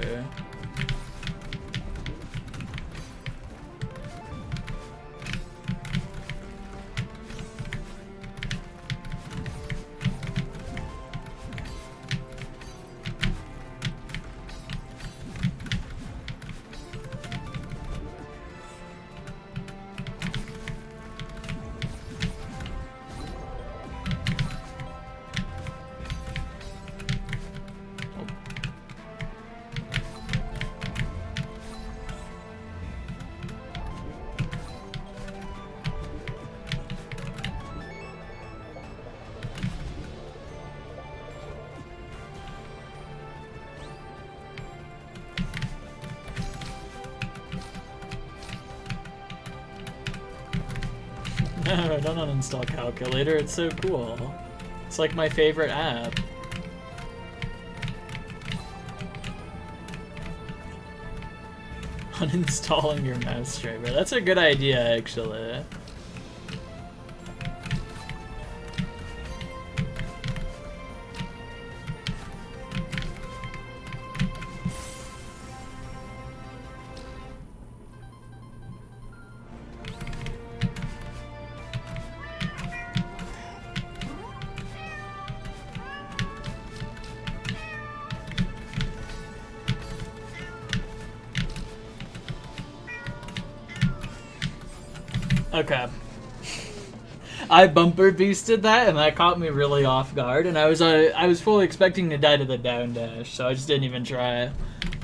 A: No, don't uninstall Calculator, it's so cool. It's like my favorite app. Uninstalling your mouse driver. That's a good idea, actually. Okay. I bumper boosted that, and that caught me really off guard, and I was fully expecting to die to the down dash, so I just didn't even try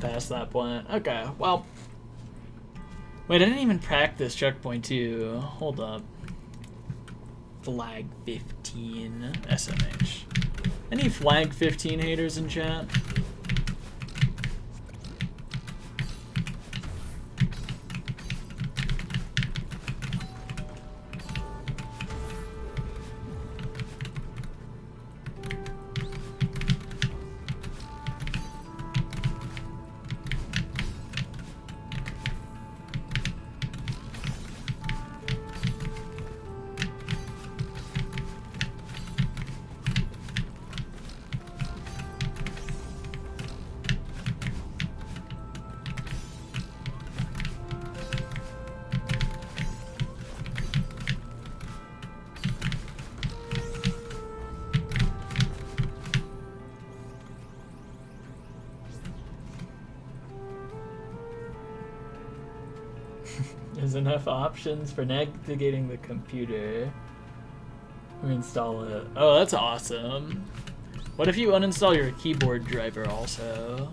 A: past that point. Okay, well. Wait, I didn't even practice checkpoint 2. Hold up. Flag 15 SMH. Any flag 15 haters in chat? There's enough options for navigating the computer. Reinstall it. Oh, that's awesome. What if you uninstall your keyboard driver also?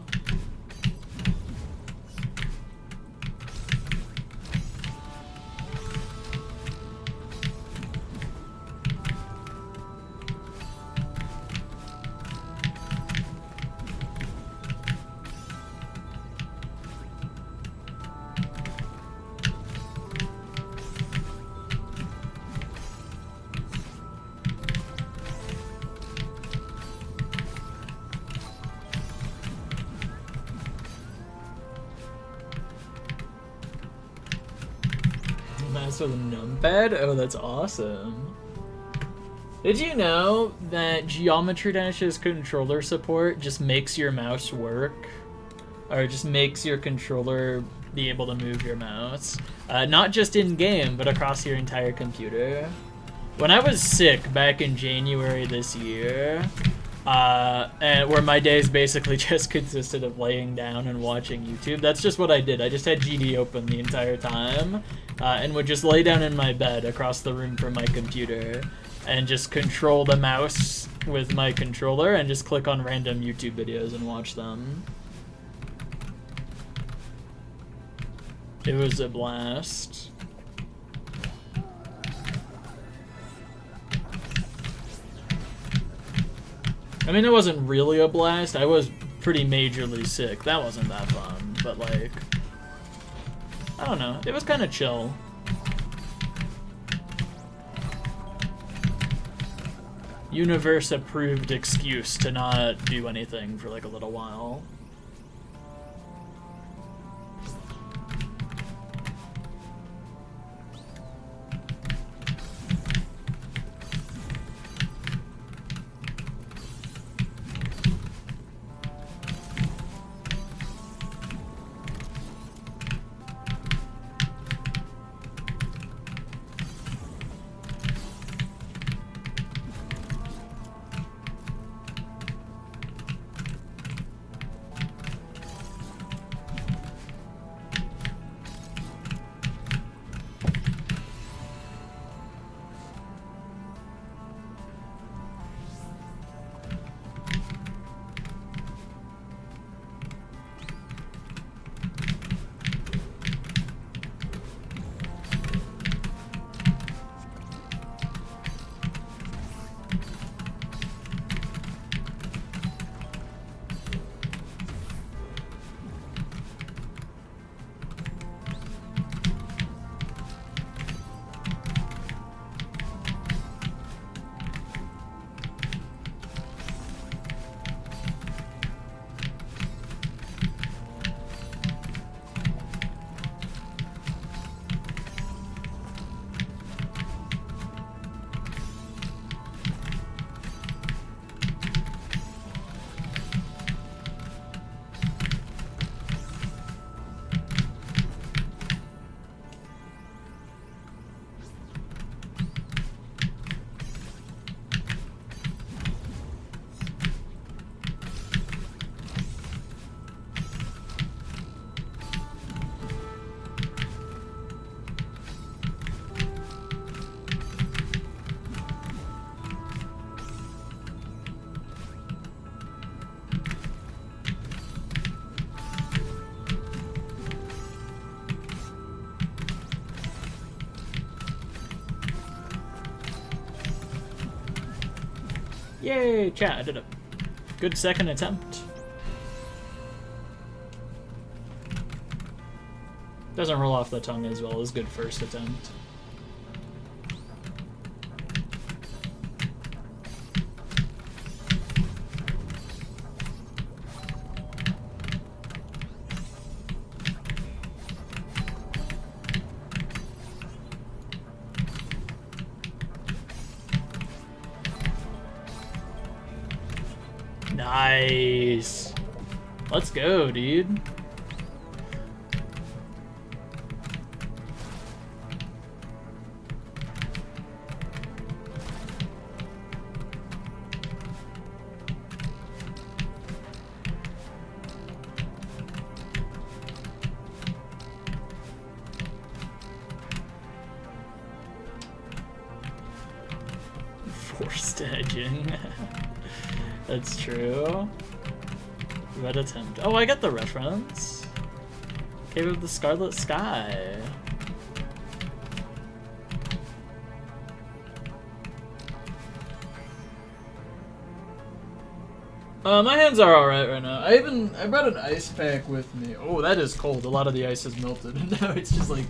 A: Mouse with a numpad? Oh, that's awesome. Did you know that Geometry Dash's controller support just makes your mouse work? Or just makes your controller be able to move your mouse? Not just in-game, but across your entire computer. When I was sick back in January this year, and where my days basically just consisted of laying down and watching YouTube, that's just what I did. I just had GD open the entire time, and would just lay down in my bed across the room from my computer and just control the mouse with my controller and just click on random YouTube videos and watch them. It was a blast. I mean, it wasn't really a blast. I was pretty majorly sick. That wasn't that fun, but like, I don't know. It was kind of chill. Universe-approved excuse to not do anything for like a little while. Yay, chat, I did it. Good second attempt. Doesn't roll off the tongue as well as good first attempt. Nice. Let's go, dude. Forced edging. That's true. Red attempt. Oh, I get the reference. Cave of the Scarlet Sky. My hands are alright right now. I brought an ice pack with me. Oh, that is cold. A lot of the ice has melted. And now it's just like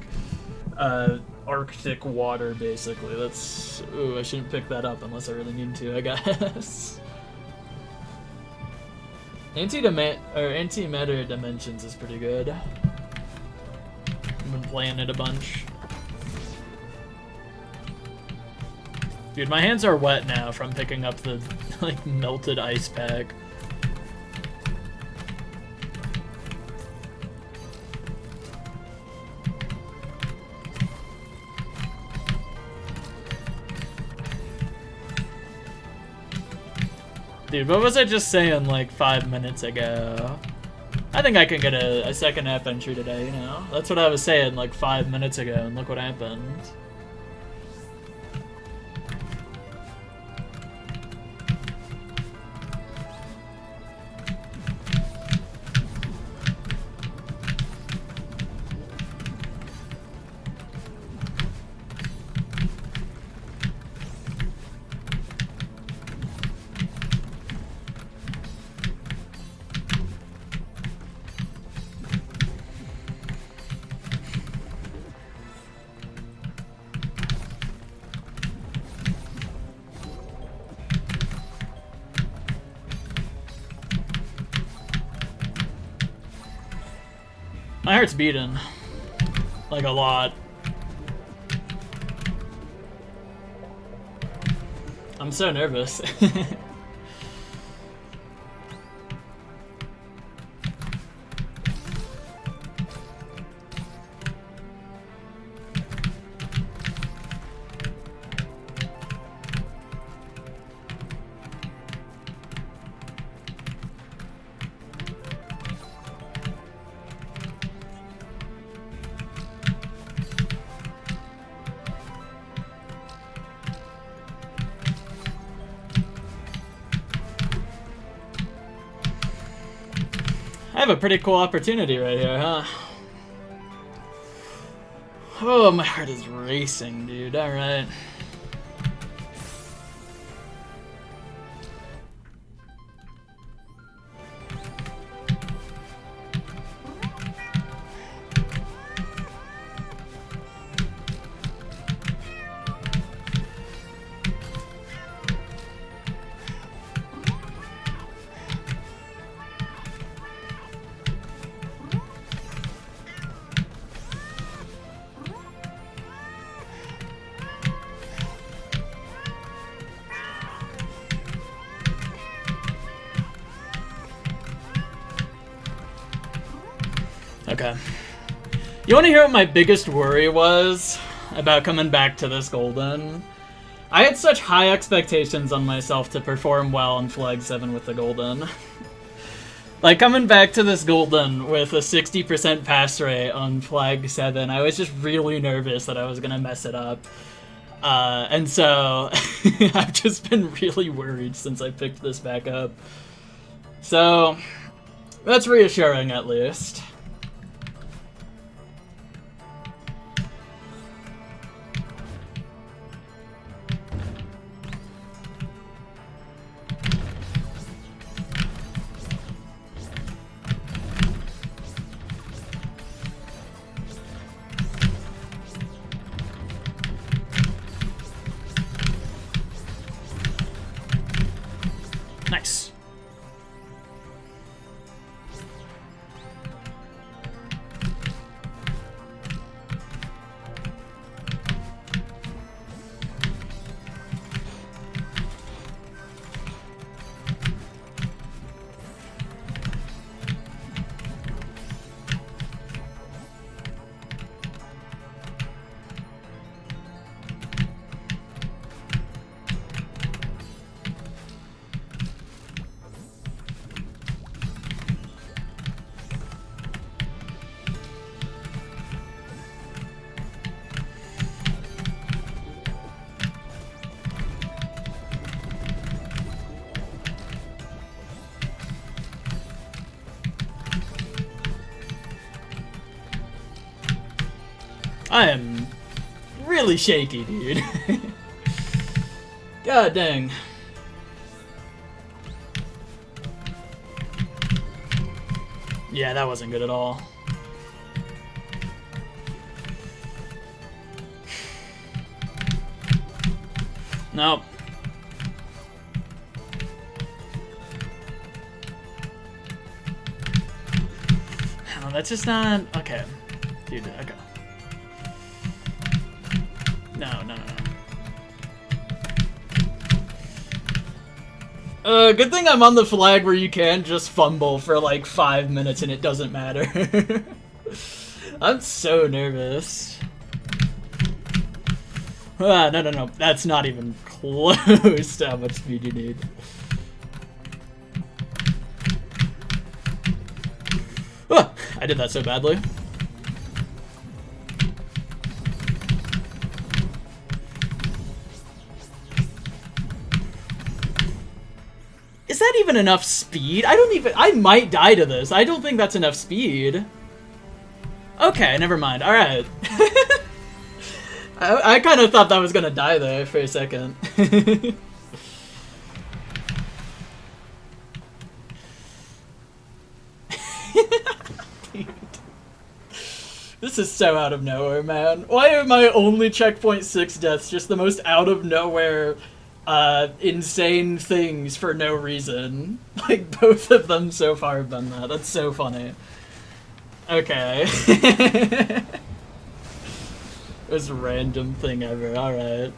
A: Arctic water, basically. That's... Ooh, I shouldn't pick that up unless I really need to, I guess. Antimatter Dimensions is pretty good. I've been playing it a bunch. Dude, my hands are wet now from picking up the, like, melted ice pack. Dude, what was I just saying like 5 minutes ago? I think I can get a second half entry today, you know? That's what I was saying like 5 minutes ago, and look what happened. My heart's beating. Like a lot. I'm so nervous. I have a pretty cool opportunity right here, huh? Oh, my heart is racing, dude. Alright. Okay. You want to hear what my biggest worry was about coming back to this Golden? I had such high expectations on myself to perform well on Flag 7 with the Golden. Like, coming back to this Golden with a 60% pass rate on Flag 7, I was just really nervous that I was going to mess it up. And so, I've just been really worried since I picked this back up. So, that's reassuring at least. I am really shaky, dude. God dang. Yeah, that wasn't good at all. Nope. Oh, that's just not... Okay. Dude, okay. No. Good thing I'm on the flag where you can just fumble for like 5 minutes and it doesn't matter. I'm so nervous. Ah, no. That's not even close to how much speed you need. Ah, I did that so badly. Is that even enough speed? I might die to this. I don't think that's enough speed. Okay, never mind. Alright. I kind of thought that was gonna die there for a second. This is so out of nowhere, man. Why are my only checkpoint 6 deaths just the most out of nowhere, insane things for no reason? Like, both of them so far have done that. That's so funny. Okay. Most random thing ever. Alright.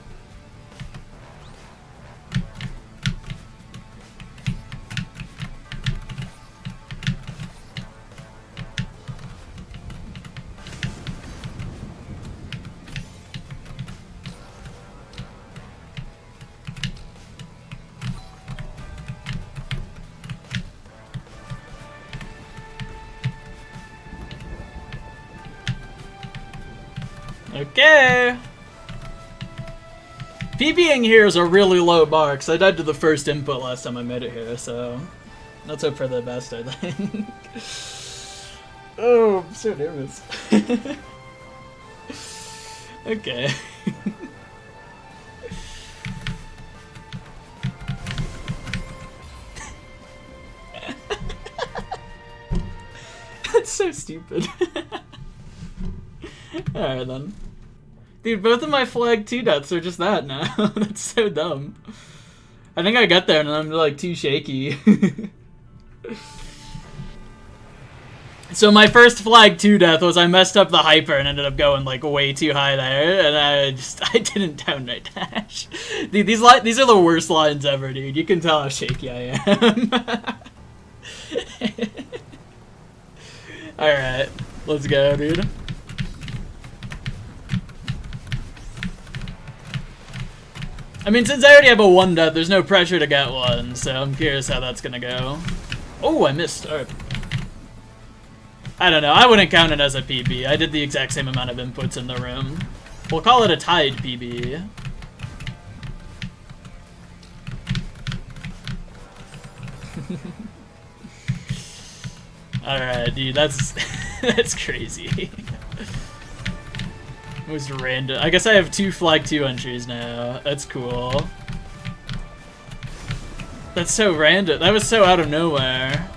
A: Okay. PBing here is a really low bar, because I died to the first input last time I made it here, so let's hope for the best, I think. Oh, I'm so nervous. Okay. That's so stupid. Alright then. Dude, both of my flag 2 deaths are just that now. That's so dumb. I think I got there and I'm like too shaky. So my first flag 2 death was I messed up the hyper and ended up going like way too high there, and I didn't downright dash. Dude, these are the worst lines ever, dude. You can tell how shaky I am. Alright, let's go, dude. I mean, since I already have a 1 death, there's no pressure to get one, so I'm curious how that's gonna go. Oh, I missed. Alright. I don't know, I wouldn't count it as a PB. I did the exact same amount of inputs in the room. We'll call it a tied PB. Alright, dude, that's that's crazy. Most random. I guess I have 2 flag 2 entries now. That's cool. That's so random. That was so out of nowhere.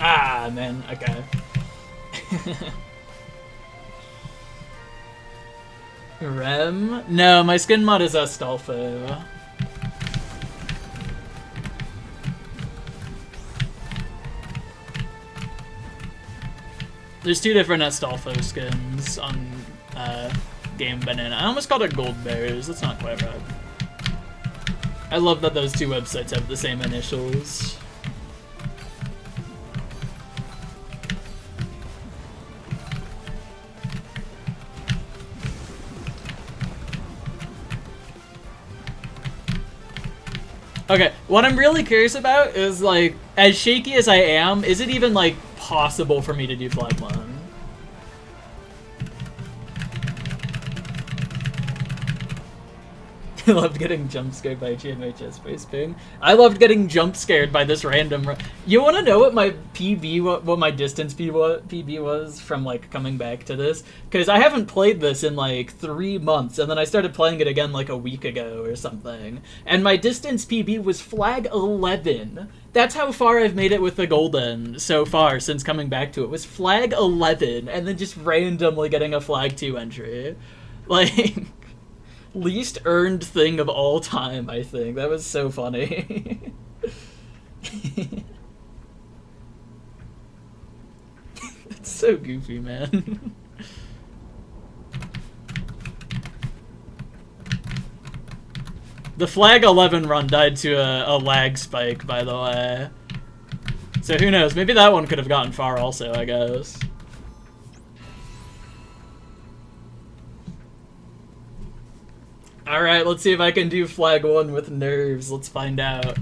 A: Ah, man. Okay. Rem? No, my skin mod is Astolfo. There's 2 different Astolfo skins on Game Banana. I almost called it Gold Bears. That's not quite right. I love that those 2 websites have the same initials. Okay, what I'm really curious about is, like, as shaky as I am, is it even, like, possible for me to do flag 1? I loved getting jump scared by GMHS face ping. I loved getting jump scared by this random. You want to know what my PB, what my distance PB was from like coming back to this? Because I haven't played this in like 3 months, and then I started playing it again like a week ago or something. And my distance PB was flag 11. That's how far I've made it with the golden so far since coming back to it. Was flag 11, and then just randomly getting a flag 2 entry, like. Least earned thing of all time, I think. That was so funny. It's so goofy, man. The flag 11 run died to a lag spike, by the way. So who knows? Maybe that one could have gotten far also, I guess. Alright, let's see if I can do flag 1 with nerves. Let's find out.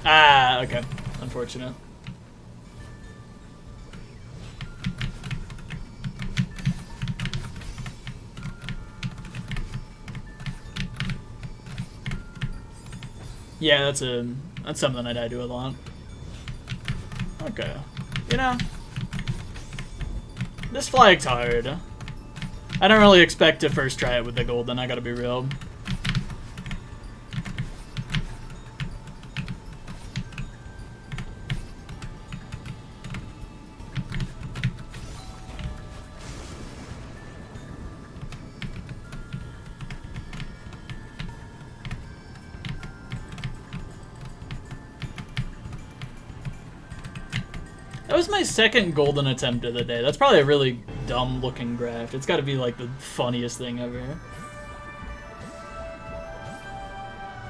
A: Ah, okay. Unfortunate. Yeah, that's something I do a lot. Okay. You know, this flag's hard. I don't really expect to first try it with the golden, I gotta be real. That was my second golden attempt of the day. That's probably a really dumb looking graft. It's gotta be like the funniest thing ever.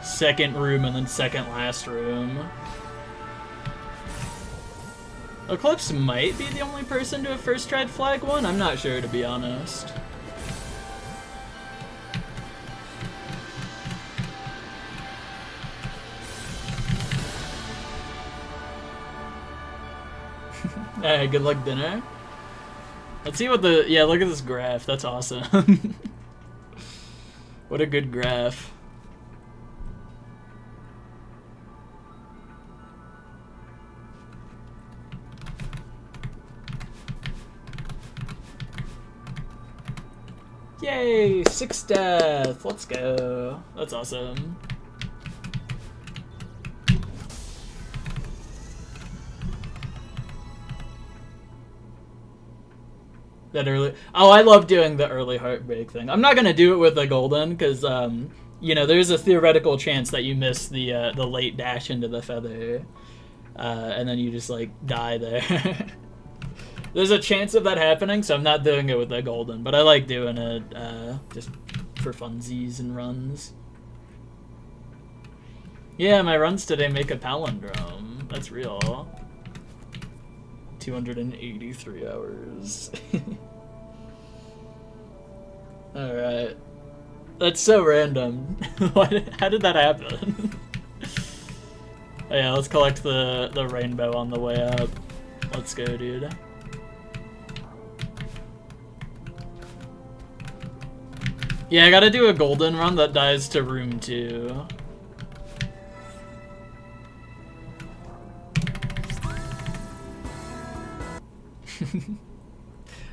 A: Second room and then second last room. Eclipse might be the only person to have first tried flag 1. I'm not sure, to be honest. Alright, good luck dinner. Let's see what the... Yeah, look at this graph. That's awesome. What a good graph. Yay! 6 death! Let's go. That's awesome. That early... Oh, I love doing the early heartbreak thing. I'm not gonna do it with the golden, because, you know, there's a theoretical chance that you miss the late dash into the feather. And then you just, like, die there. There's a chance of that happening, so I'm not doing it with the golden. But I like doing it, just for funsies and runs. Yeah, my runs today make a palindrome. That's real. 283 hours. Alright. That's so random. How did that happen? Oh yeah, let's collect the rainbow on the way up. Let's go, dude. Yeah, I gotta do a golden run that dies to room 2.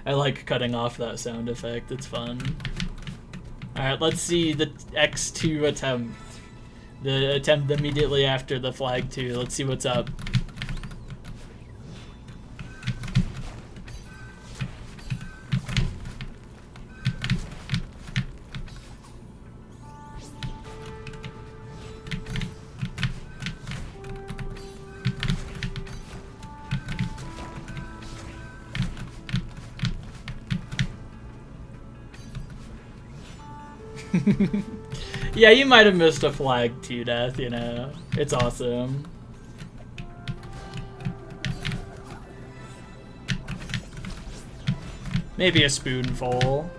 A: I like cutting off that sound effect, it's fun. Alright, let's see the X2 attempt. The attempt immediately after the flag 2. Let's see what's up. Yeah, you might have missed a flag 2 death, you know. It's awesome. Maybe a spoonful.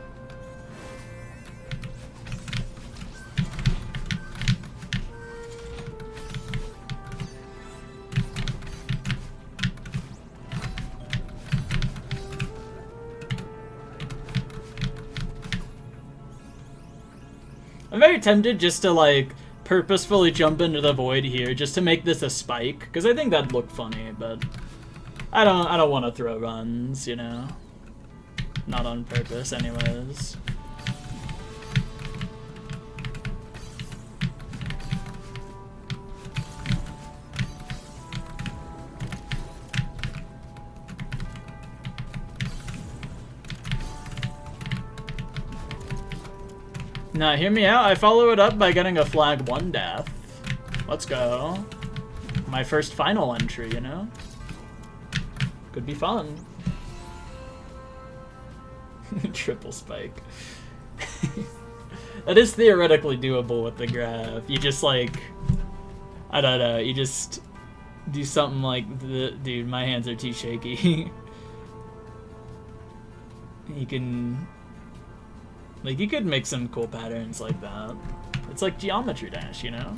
A: I'm very tempted just to, like, purposefully jump into the void here just to make this a spike, because I think that'd look funny, but I don't want to throw runs, you know? Not on purpose, anyways. Nah, hear me out. I follow it up by getting a flag 1 death. Let's go. My first final entry, you know? Could be fun. Triple spike. That is theoretically doable with the graph. You just, like, I don't know, you just do something like, dude, my hands are too shaky. You can, like, you could make some cool patterns like that. It's like Geometry Dash, you know?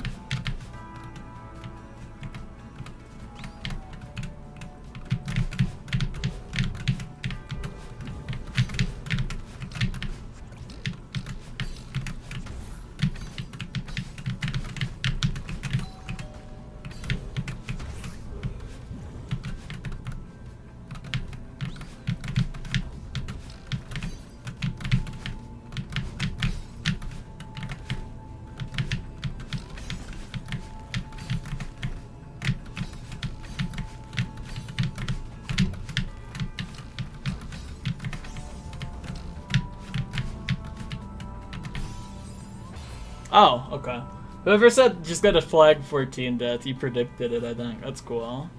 A: Oh, okay. Whoever said just got a flag 14 death, you predicted it, I think. That's cool.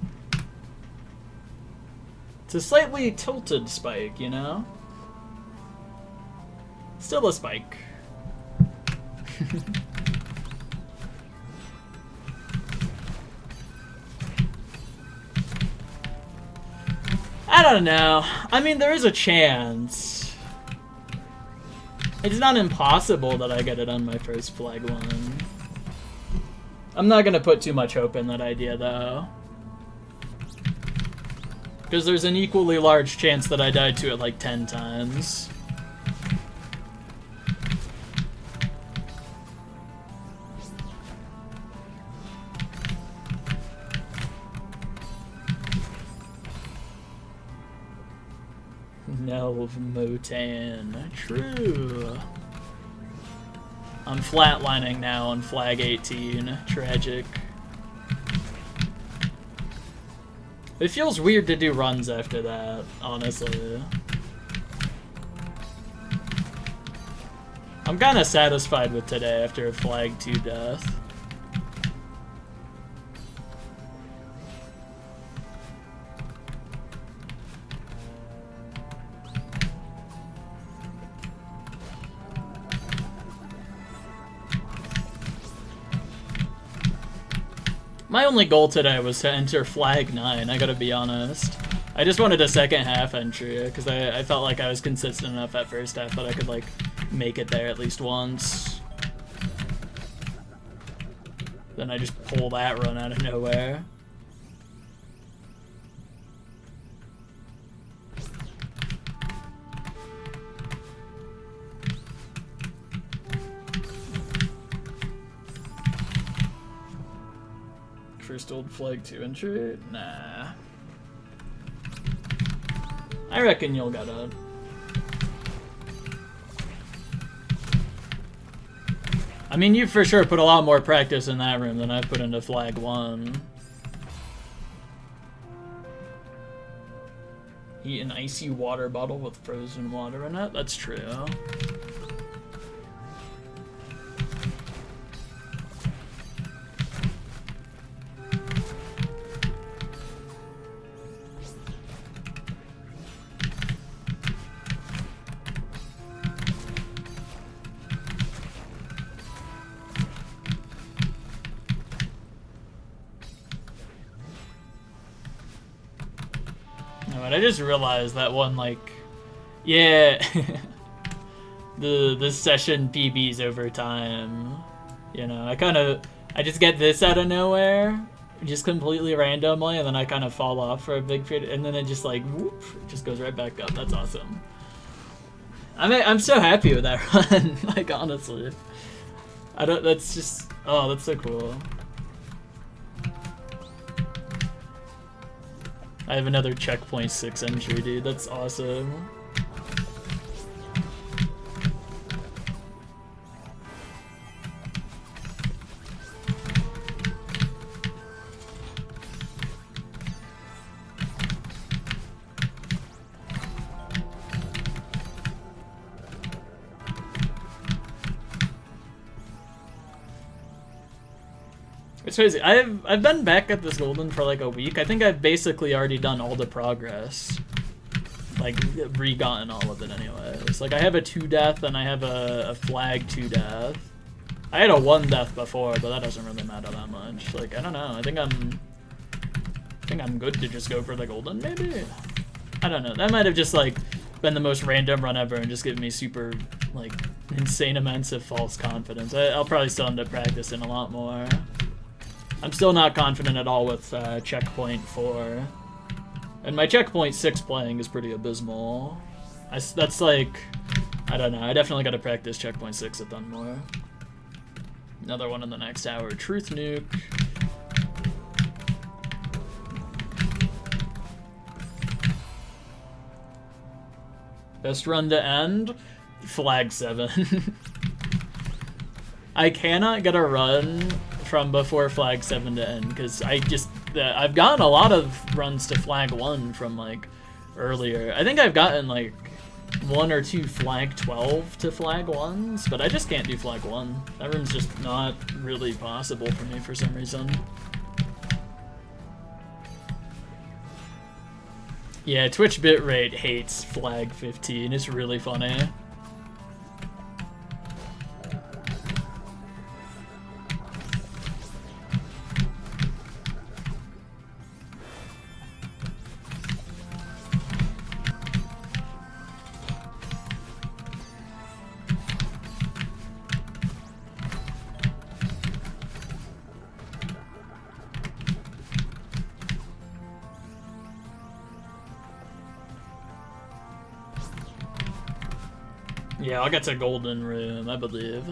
A: It's a slightly tilted spike, you know? Still a spike. I don't know. I mean, there is a chance. It's not impossible that I get it on my first flag 1. I'm not gonna put too much hope in that idea, though. Because there's an equally large chance that I died to it like 10 times. Nelv Motan. True. I'm flatlining now on flag 18. Tragic. It feels weird to do runs after that, honestly. I'm kinda satisfied with today after a flag 2 death. My only goal today was to enter flag 9, I gotta be honest. I just wanted a second half entry, because I felt like I was consistent enough at first half that I could, like, make it there at least once. Then I just pull that run out of nowhere. First old flag 2 entry? Nah. I reckon you'll get it. I mean, you for sure put a lot more practice in that room than I put into flag 1. Eat an icy water bottle with frozen water in it? That's true. I just realized that one, like, Yeah. the session PBs over time. You know, I just get this out of nowhere, just completely randomly, and then I kind of fall off for a big period, and then it just like whoop, it just goes right back up. That's awesome. I'm so happy with that run. Like honestly, that's just, oh, that's so cool. I have another checkpoint 6 entry, dude. That's awesome. It's crazy. I've been back at this golden for like a week. I think I've basically already done all the progress. Like, re-gotten all of it anyways. Like, I have a 2-death and I have a flag 2-death. I had a 1-death before, but that doesn't really matter that much. Like, I don't know. I think I'm good to just go for the golden, maybe? I don't know. That might have just, like, been the most random run ever and just given me super, like, insane amounts of false confidence. I'll probably still end up practicing a lot more. I'm still not confident at all with checkpoint 4. And my checkpoint 6 playing is pretty abysmal. That's like, I don't know, I definitely gotta practice checkpoint 6 a ton more. Another one in the next hour, Truth Nuke. Best run to end? Flag 7. I cannot get a run from before flag 7 to end, because I've gotten a lot of runs to flag 1 from like earlier. I think I've gotten like 1 or 2 flag 12 to flag 1s, but I just can't do flag 1. That room's just not really possible for me for some reason. Yeah, Twitch bitrate hates flag 15. It's really funny. Yeah, I'll get to golden room, I believe.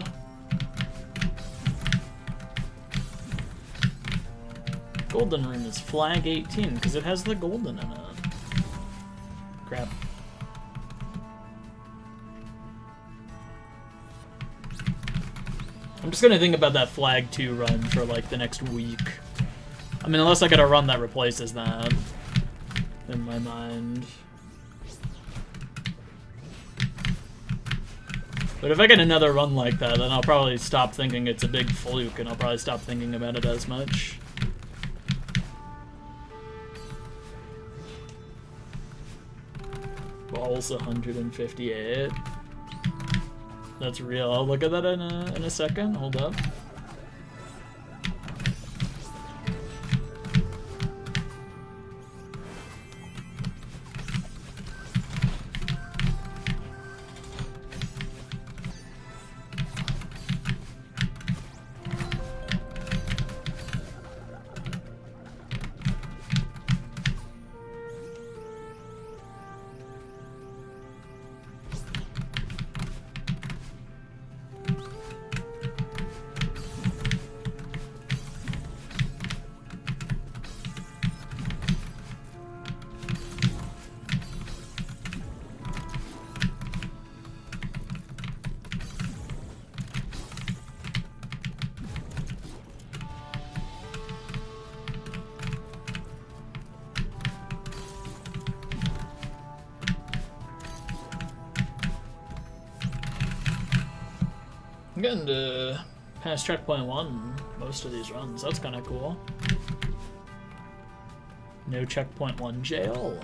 A: Golden room is flag 18, because it has the golden in it. Crap. I'm just gonna think about that flag 2 run for like the next week. I mean, unless I get a run that replaces that in my mind. But if I get another run like that, then I'll probably stop thinking it's a big fluke, and I'll probably stop thinking about it as much. Balls 158. That's real. I'll look at that in a second. Hold up. I'm getting to past checkpoint 1 most of these runs. That's kind of cool. No checkpoint 1 jail.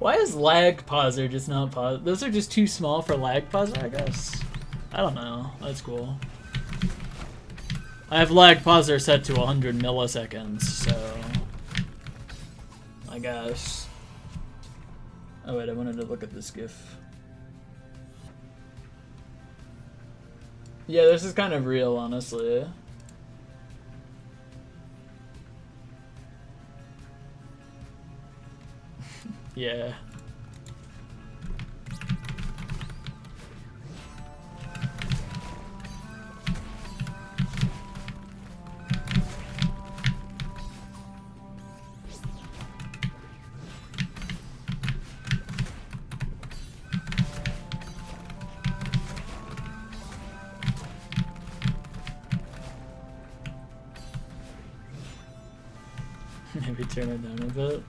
A: Why is lag pauser just not pause? Those are just too small for lag pauser, I guess. I don't know. That's cool. I have lag pauser set to 100 milliseconds, so I guess. Oh wait, I wanted to look at this GIF. Yeah, this is kind of real, honestly. Yeah. Maybe turn it down a bit.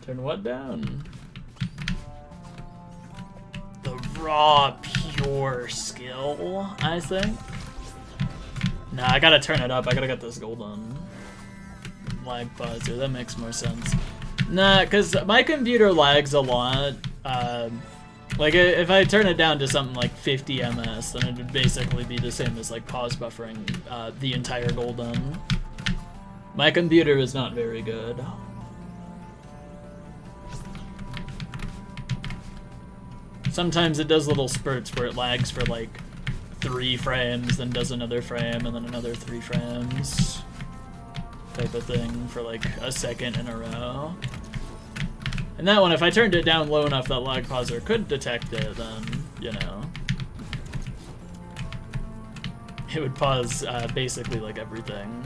A: Turn what down? The raw, pure skill, I think. Nah, I gotta turn it up. I gotta get this golden lag pauser. That makes more sense. Nah, because my computer lags a lot. Like, if I turn it down to something like 50 ms, then it would basically be the same as, like, pause buffering the entire golden. My computer is not very good. Sometimes it does little spurts where it lags for like 3 frames, then does another frame, and then another 3 frames. Type of thing for like a second in a row. And that one, if I turned it down low enough that lag pauser could detect it, then, you know, it would pause basically like everything.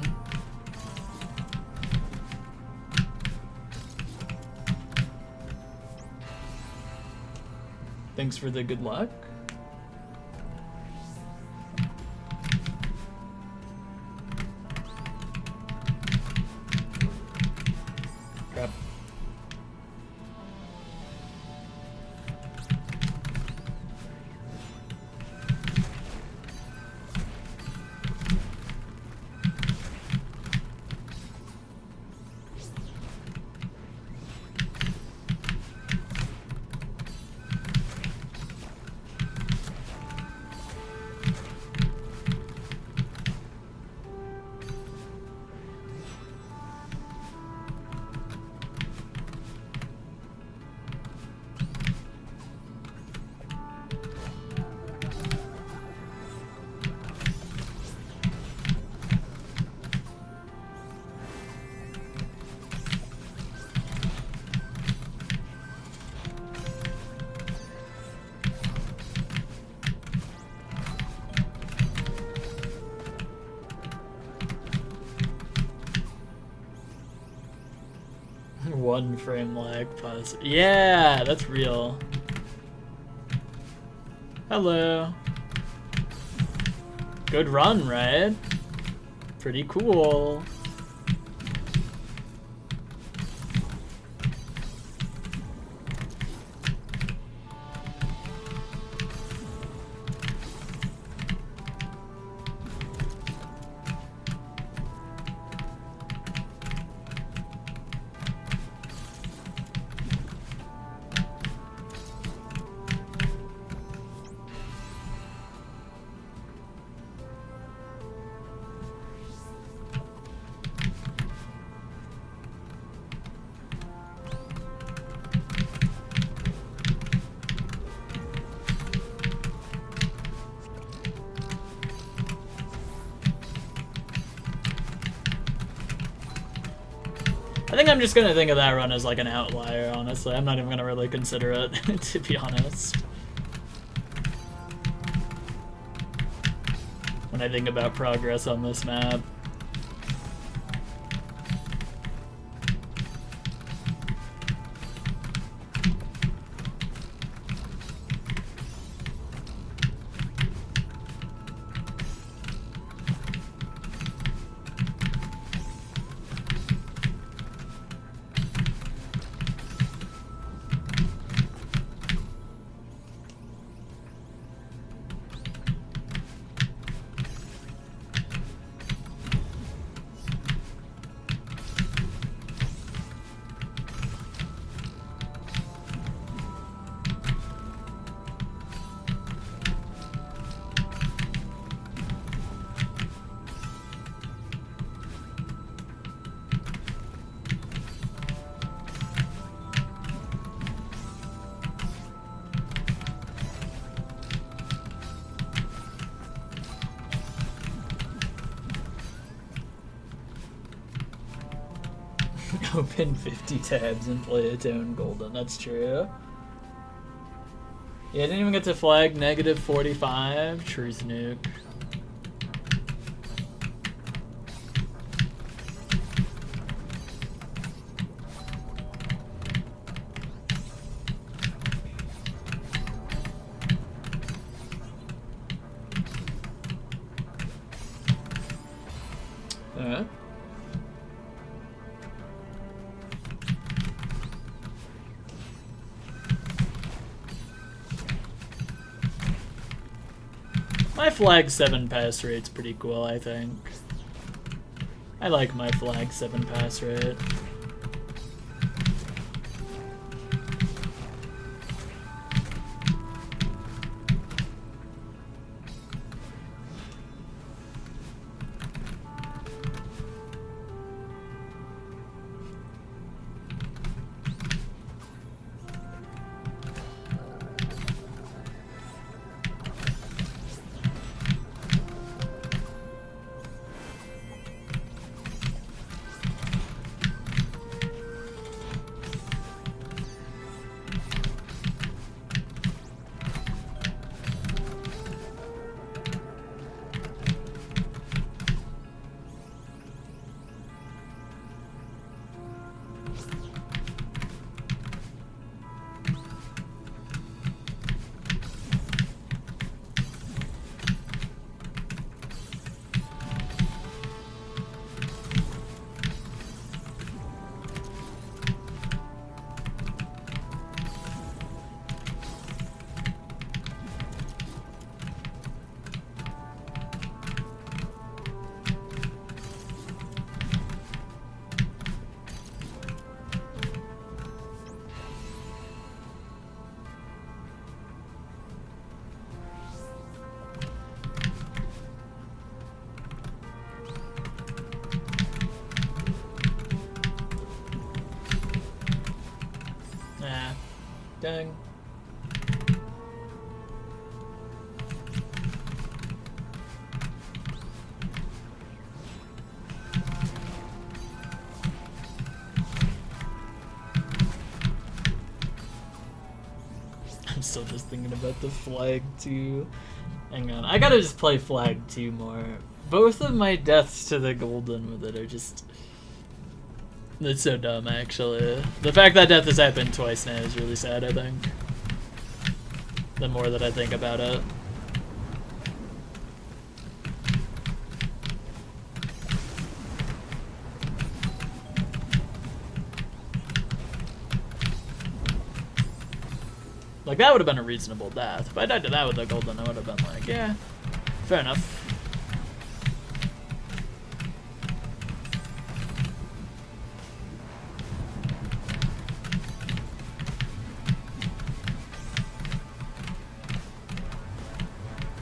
A: Thanks for the good luck. Crap. One frame lag pause. Yeah, that's real. Hello. Good run, right? Pretty cool. I think I'm just gonna think of that run as like an outlier, honestly. I'm not even gonna really consider it, to be honest. When I think about progress on this map. Open 50 tabs and play a tone golden. That's true. Yeah, I didn't even get to flag negative 45. Truth nuke. My flag 7 pass rate's pretty cool, I think. I like my flag 7 pass rate. Dang. I'm still just thinking about the flag 2. Hang on, I gotta just play flag 2 more. Both of my deaths to the golden with it are just... It's so dumb, actually. The fact that death has happened twice now is really sad, I think. The more that I think about it. Like, that would have been a reasonable death. If I died to that with the golden, I would have been like, yeah, fair enough.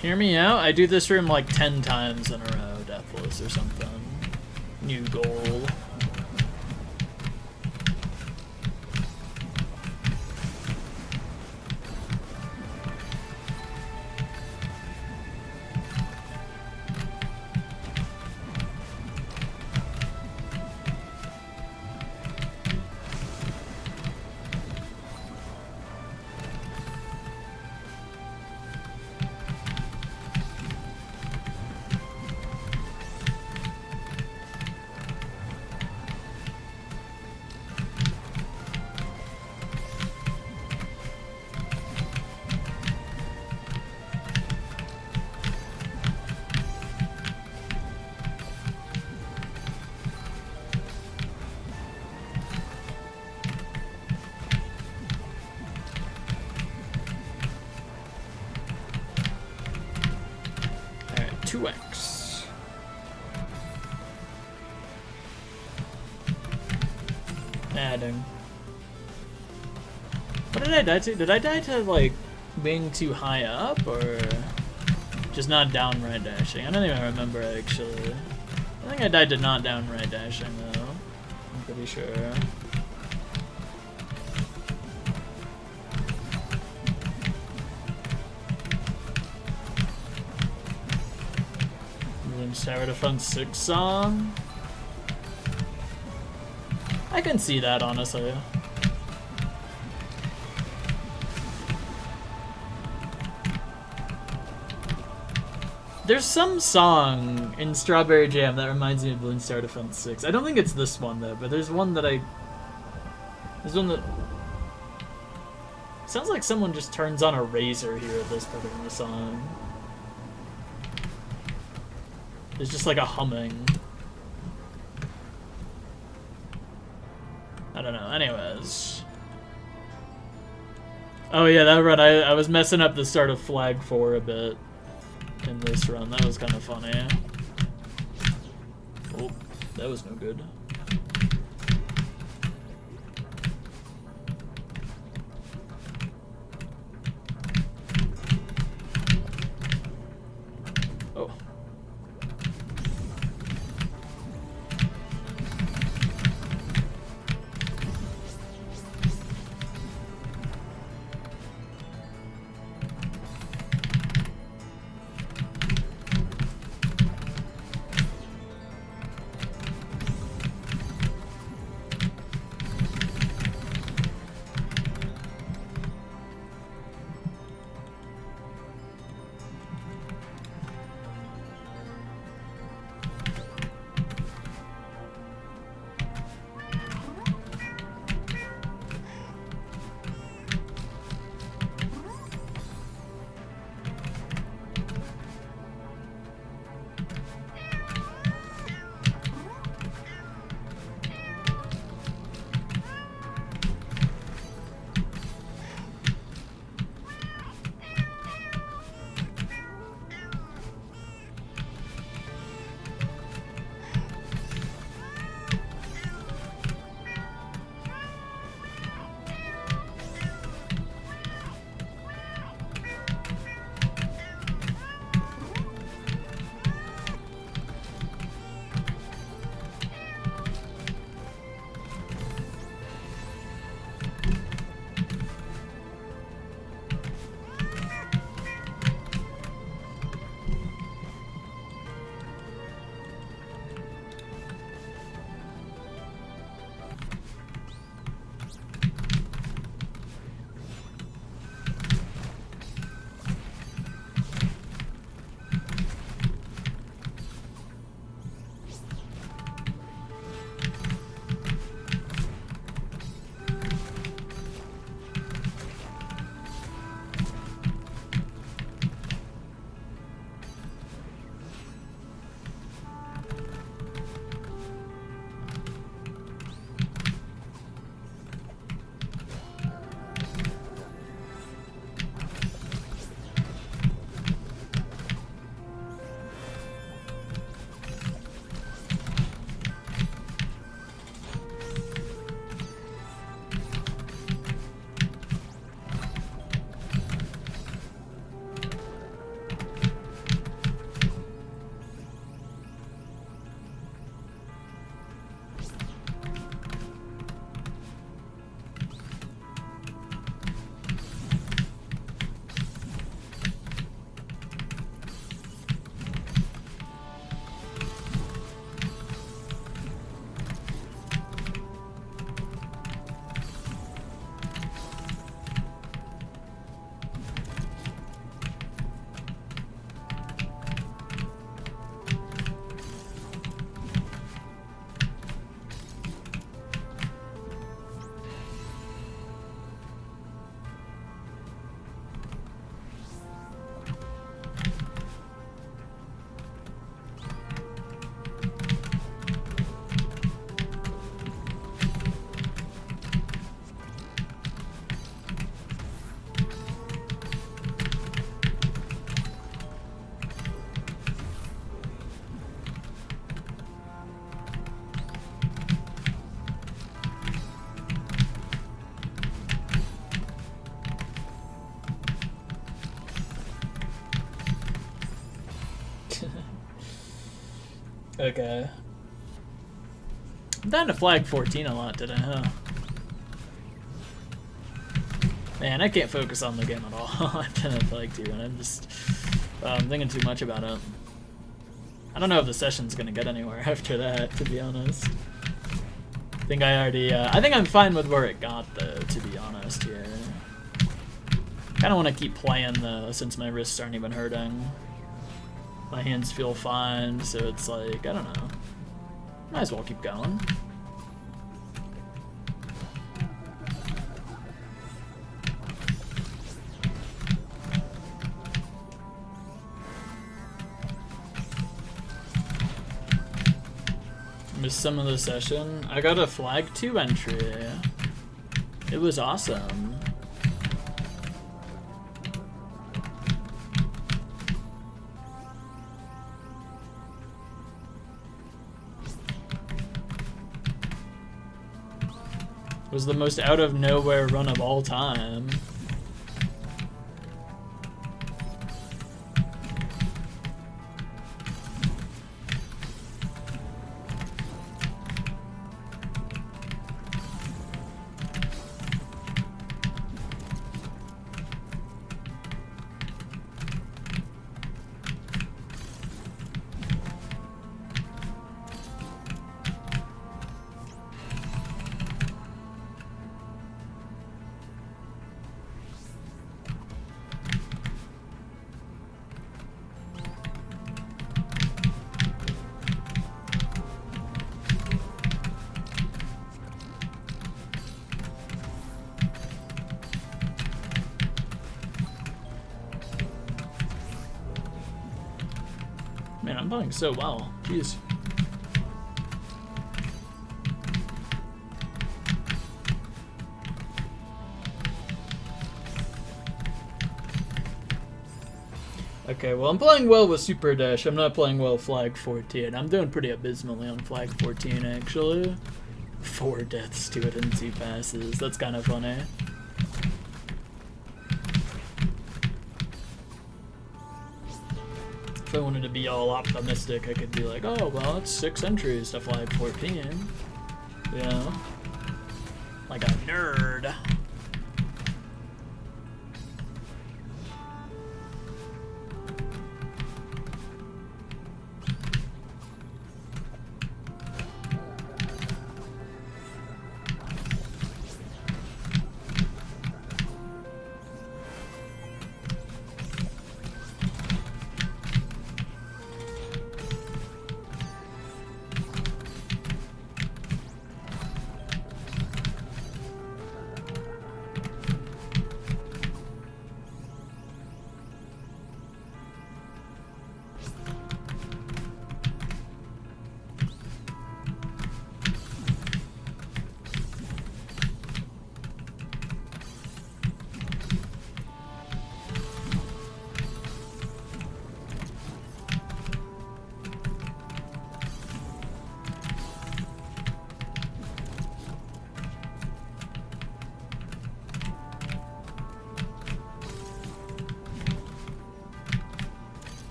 A: Hear me out, I do this room like 10 times in a row, deathless or something. New goal. Alright, 2x. Adding. What did I die to? Did I die to, like, being too high up, or just not downright dashing? I don't even remember, actually. I think I died to not downright dashing, though. I'm pretty sure. Start with a fun 6 song. I can see that, honestly. There's some song in Strawberry Jam that reminds me of Balloon Star Defense 6. I don't think it's this one, though, but there's one that There's one that... Sounds like someone just turns on a razor here at this part of the song. There's just like a humming. I don't know. Anyways. Oh yeah, that run, I was messing up the start of Flag 4 a bit in this run. That was kind of funny. Oh, that was no good. Oh. Okay. I'm down to Flag 14 a lot today, huh? Man, I can't focus on the game at all. I've been at Flag 2 and I'm just thinking too much about it. I don't know if the session's gonna get anywhere after that, to be honest. think I already, I think I'm fine with where it got, though, to be honest here. Kind of want to keep playing, though, since my wrists aren't even hurting. My hands feel fine, so it's like, I don't know. Might as well keep going. Missed some of the session. I got a flag 2 entry. It was awesome. It was the most out of nowhere run of all time. Man, I'm playing so well. Jeez. Okay, well, I'm playing well with Super Dash. I'm not playing well Flag 14. I'm doing pretty abysmally on Flag 14, actually. 4 deaths to it in 2 passes. That's kind of funny. If I wanted to be all optimistic, I could be like, oh, well, it's 6 entries to Flag 14. Yeah. Like a nerd.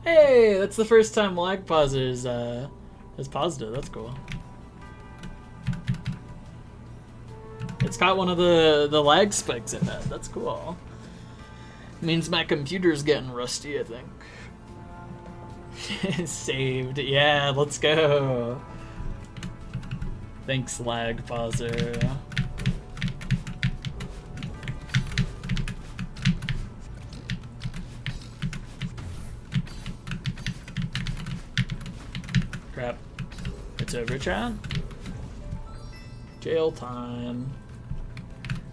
A: Hey, that's the first time lag pauser is positive. That's cool. It's got one of the lag spikes it had. That's cool. Means my computer's getting rusty, I think. Saved. Yeah, let's go. Thanks, lag pauser. Crap. It's over, chat. Jail time.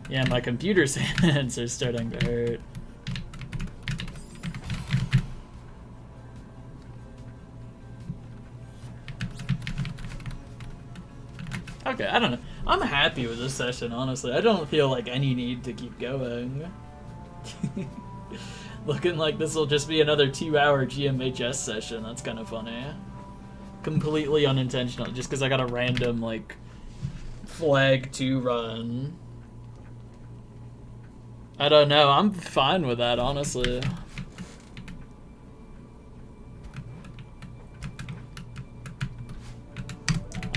A: Yeah, my computer's hands are starting to hurt. Okay, I don't know. I'm happy with this session, honestly. I don't feel like any need to keep going. Looking like this will just be another 2-hour GMHS session. That's kind of funny. Completely unintentional, just because I got a random, like, flag 2 run. I don't know. I'm fine with that, honestly.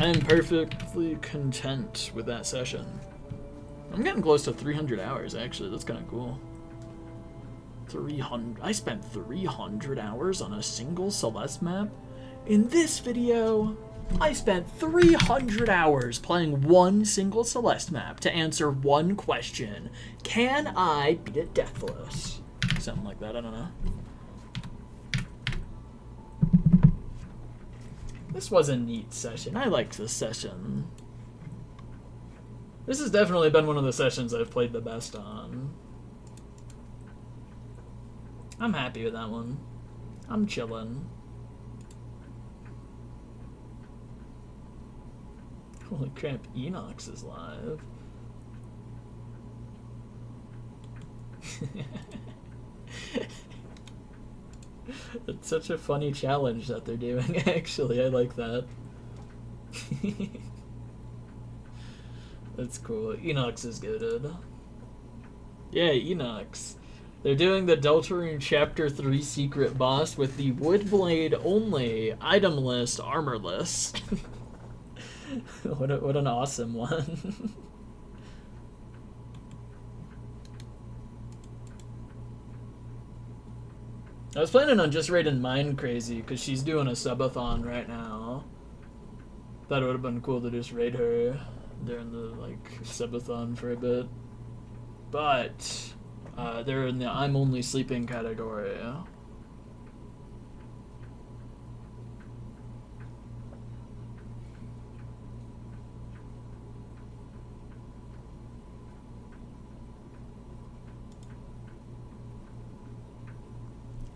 A: I am perfectly content with that session. I'm getting close to 300 hours, actually. That's kind of cool. 300. I spent 300 hours on a single Celeste map. In this video, I spent 300 hours playing one single Celeste map to answer one question. Can I beat it deathless? Something like that, I don't know. This was a neat session. I liked this session. This has definitely been one of the sessions I've played the best on. I'm happy with that one. I'm chillin'. Holy crap, Enox is live. It's such a funny challenge that they're doing, actually. I like that. That's cool. Enox is good. Yeah, Enox. They're doing the Deltarune Chapter 3 secret boss with the Woodblade only, itemless, armorless. What an awesome one. I was planning on just raiding Mind Crazy because she's doing a subathon right now. Thought it would have been cool to just raid her during the subathon for a bit. But they're in the I'm only sleeping category.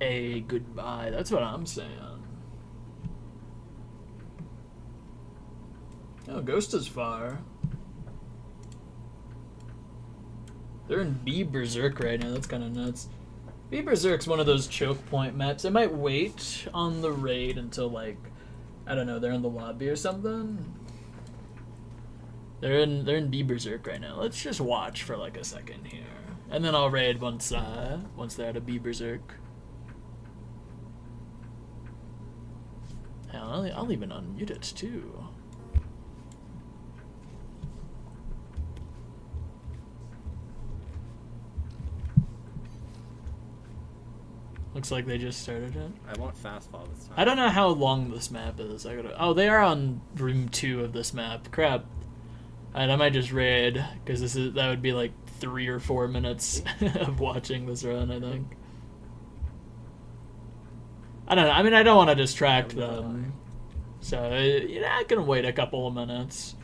A: A goodbye. That's what I'm saying. Oh, Ghost is far. They're in B Berserk right now. That's kind of nuts. B Berserk's one of those choke point maps. I might wait on the raid until I don't know, they're in the lobby or something. They're in B Berserk right now. Let's just watch for a second here, and then I'll raid once they're at a B Berserk. Hell, I'll even unmute it too. Looks like they just started it.
B: I want fast fall this time.
A: I don't know how long this map is. Oh, they are on room 2 of this map. Crap. And I might just raid because that would be 3 or 4 minutes of watching this run, I think. I don't know. I mean, I don't want to distract them. So, I can wait a couple of minutes.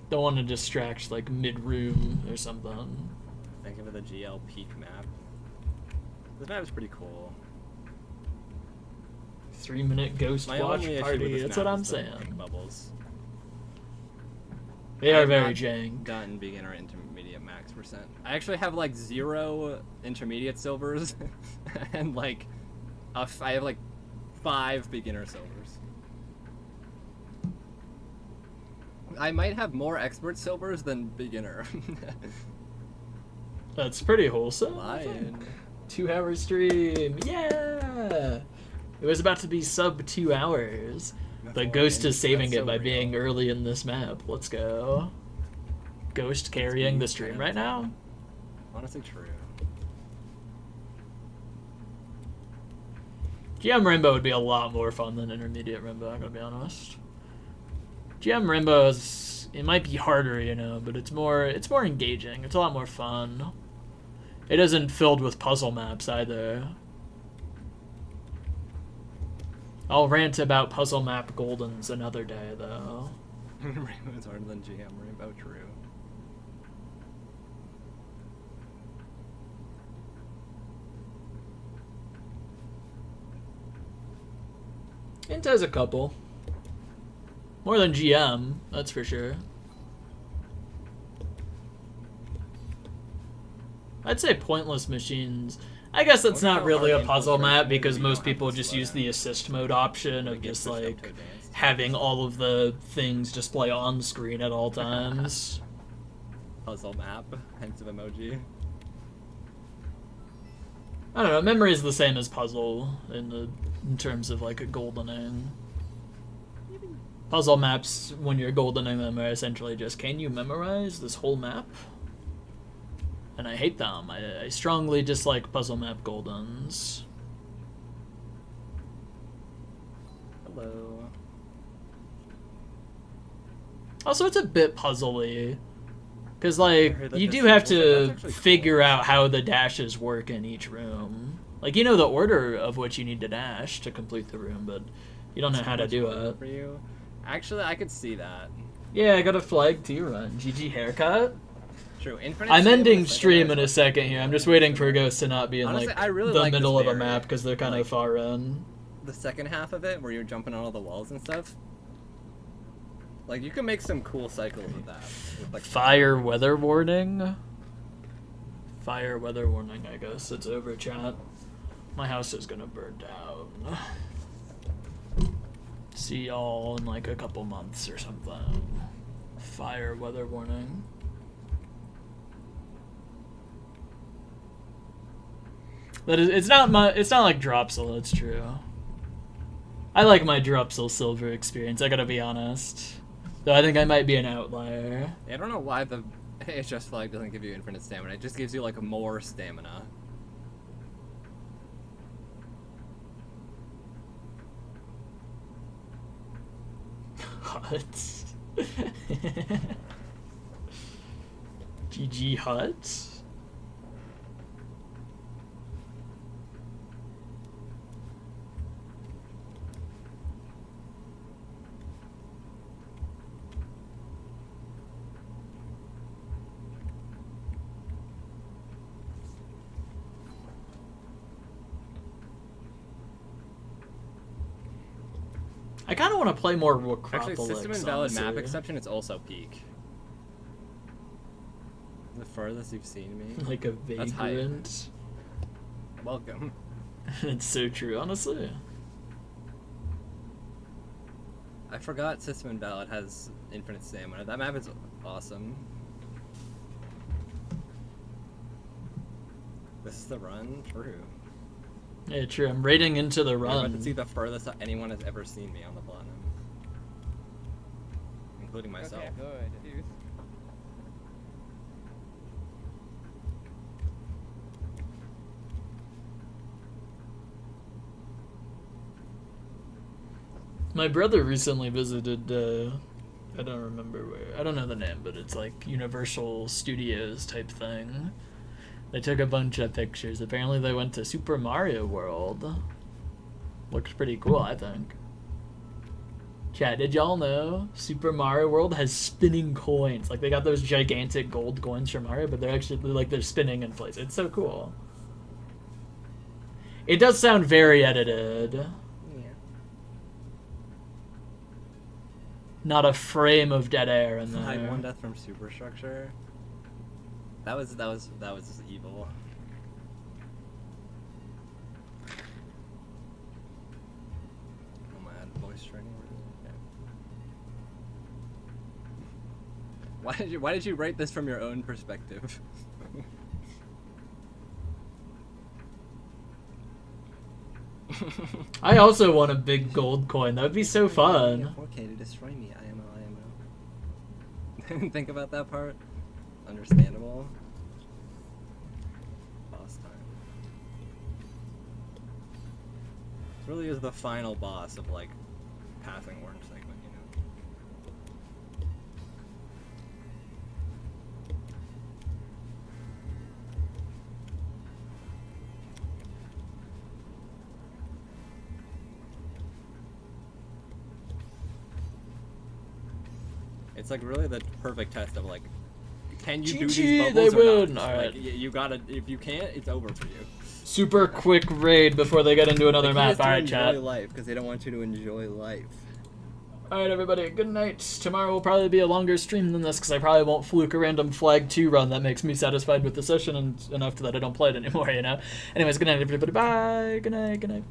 A: Don't want to distract, mid-room or something.
B: Think of it the GL peak map. This map is pretty cool.
A: 3-minute Ghost Watch Party. That's what I'm saying.
B: Pink bubbles.
A: They are very jank.
B: Gotten beginner intermediate max percent. I actually have 0 intermediate silvers and I have 5 beginner silvers. I might have more expert silvers than beginner.
A: That's pretty wholesome.
B: Lion.
A: 2-hour stream. Yeah. It was about to be sub 2 hours. But Ghost is saving it by being early in this map. Let's go. Ghost carrying the stream right now?
B: Honestly true.
A: GM Rainbow would be a lot more fun than Intermediate Rainbow, I'm gonna be honest. GM Rainbow it might be harder, but it's more engaging. It's a lot more fun. It isn't filled with puzzle maps either. I'll rant about puzzle map Goldens another day, though.
B: Rainbow is harder than GM Rainbow, true.
A: Int has a couple. More than GM, that's for sure. I'd say Pointless Machines. I guess that's not really a puzzle map because most people just use the assist mode option of just having all of the things display on screen at all times.
B: Puzzle map, hence of emoji.
A: I don't know, memory is the same as puzzle in terms of a goldening. Puzzle maps, when you're goldening them, are essentially just, can you memorize this whole map? And I hate them. I strongly dislike puzzle map goldens.
B: Hello.
A: Also, it's a bit puzzly. Because, like, you do have
B: That's
A: to
B: actually
A: figure out how the dashes work in each room. Like, you know the order of which you need to dash to complete the room, but you don't know how to do it.
B: For you. Actually, I could see that.
A: Yeah, I got a flag 2 run. GG haircut.
B: True. Infinite
A: I'm
B: Stamina
A: ending
B: is like
A: stream in
B: nice
A: a second here. I'm just waiting for Ghosts to not be in,
B: Honestly,
A: like,
B: I really
A: the
B: like
A: middle
B: this
A: of a
B: area.
A: map, because they're kind
B: Like,
A: of far in.
B: the second half of it, where you're jumping on all the walls and stuff. Like, you can make some cool cycles with that. With, like,
A: Fire weather warning. Fire weather warning, I guess. It's over, chat. My house is gonna burn down. See y'all in like a couple months or something. Fire weather warning. That is, it's not like Dropsel, it's true. I like my Dropsel silver experience, I gotta be honest. Though I think I might be an outlier.
B: I don't know why the HS flag doesn't give you infinite stamina. It just gives you like more stamina.
A: Hut. GG Hut. I kind of want to play more Acropolis.
B: Actually, system invalid map
A: honestly.
B: exception, it's also peak. The furthest you've seen me.
A: Like a
B: That's hype.
A: vagrant.
B: Welcome.
A: It's so true, honestly.
B: I forgot system invalid has infinite stamina. That map is awesome. This is the run? True.
A: Yeah, true. I'm raiding into the
B: You're about to
A: run.
B: see the furthest anyone has ever seen me on the platinum. Including myself.
C: Okay, good, dude.
A: My brother recently visited, I don't remember where, I don't know the name, but it's like Universal Studios type thing. They took a bunch of pictures. Apparently they went to Super Mario World. Looked pretty cool, I think. Chat, did y'all know Super Mario World has spinning coins? Like, they got those gigantic gold coins from Mario, but they're actually, like, they're spinning in place. It's so cool. It does sound very edited.
B: Yeah.
A: Not a frame of dead air in
B: I
A: there.
B: one death from superstructure. That was just evil. Oh my god, voice training. Okay. Why did you write this from your own perspective?
A: I also want a big gold coin. That would be so fun.
B: 4K to destroy me. IMO. Didn't think about that part. Understandable. Boss time. This really is the final boss of like passing orange segment, you know. It's like really the perfect test of like, can you do
A: GG,
B: these bubbles
A: they
B: or
A: win.
B: not?
A: Alright.
B: Like, you gotta. If you can't, it's over for you.
A: Super quick raid before they get into another
B: The key
A: map.
B: is to
A: Alright,
B: enjoy
A: chat.
B: life because they don't want you to enjoy life.
A: Alright, everybody. Good night. Tomorrow will probably be a longer stream than this because I probably won't fluke a random flag 2 run that makes me satisfied with the session and enough that I don't play it anymore, you know? Anyways, good night, everybody. Bye. Good night. Good night.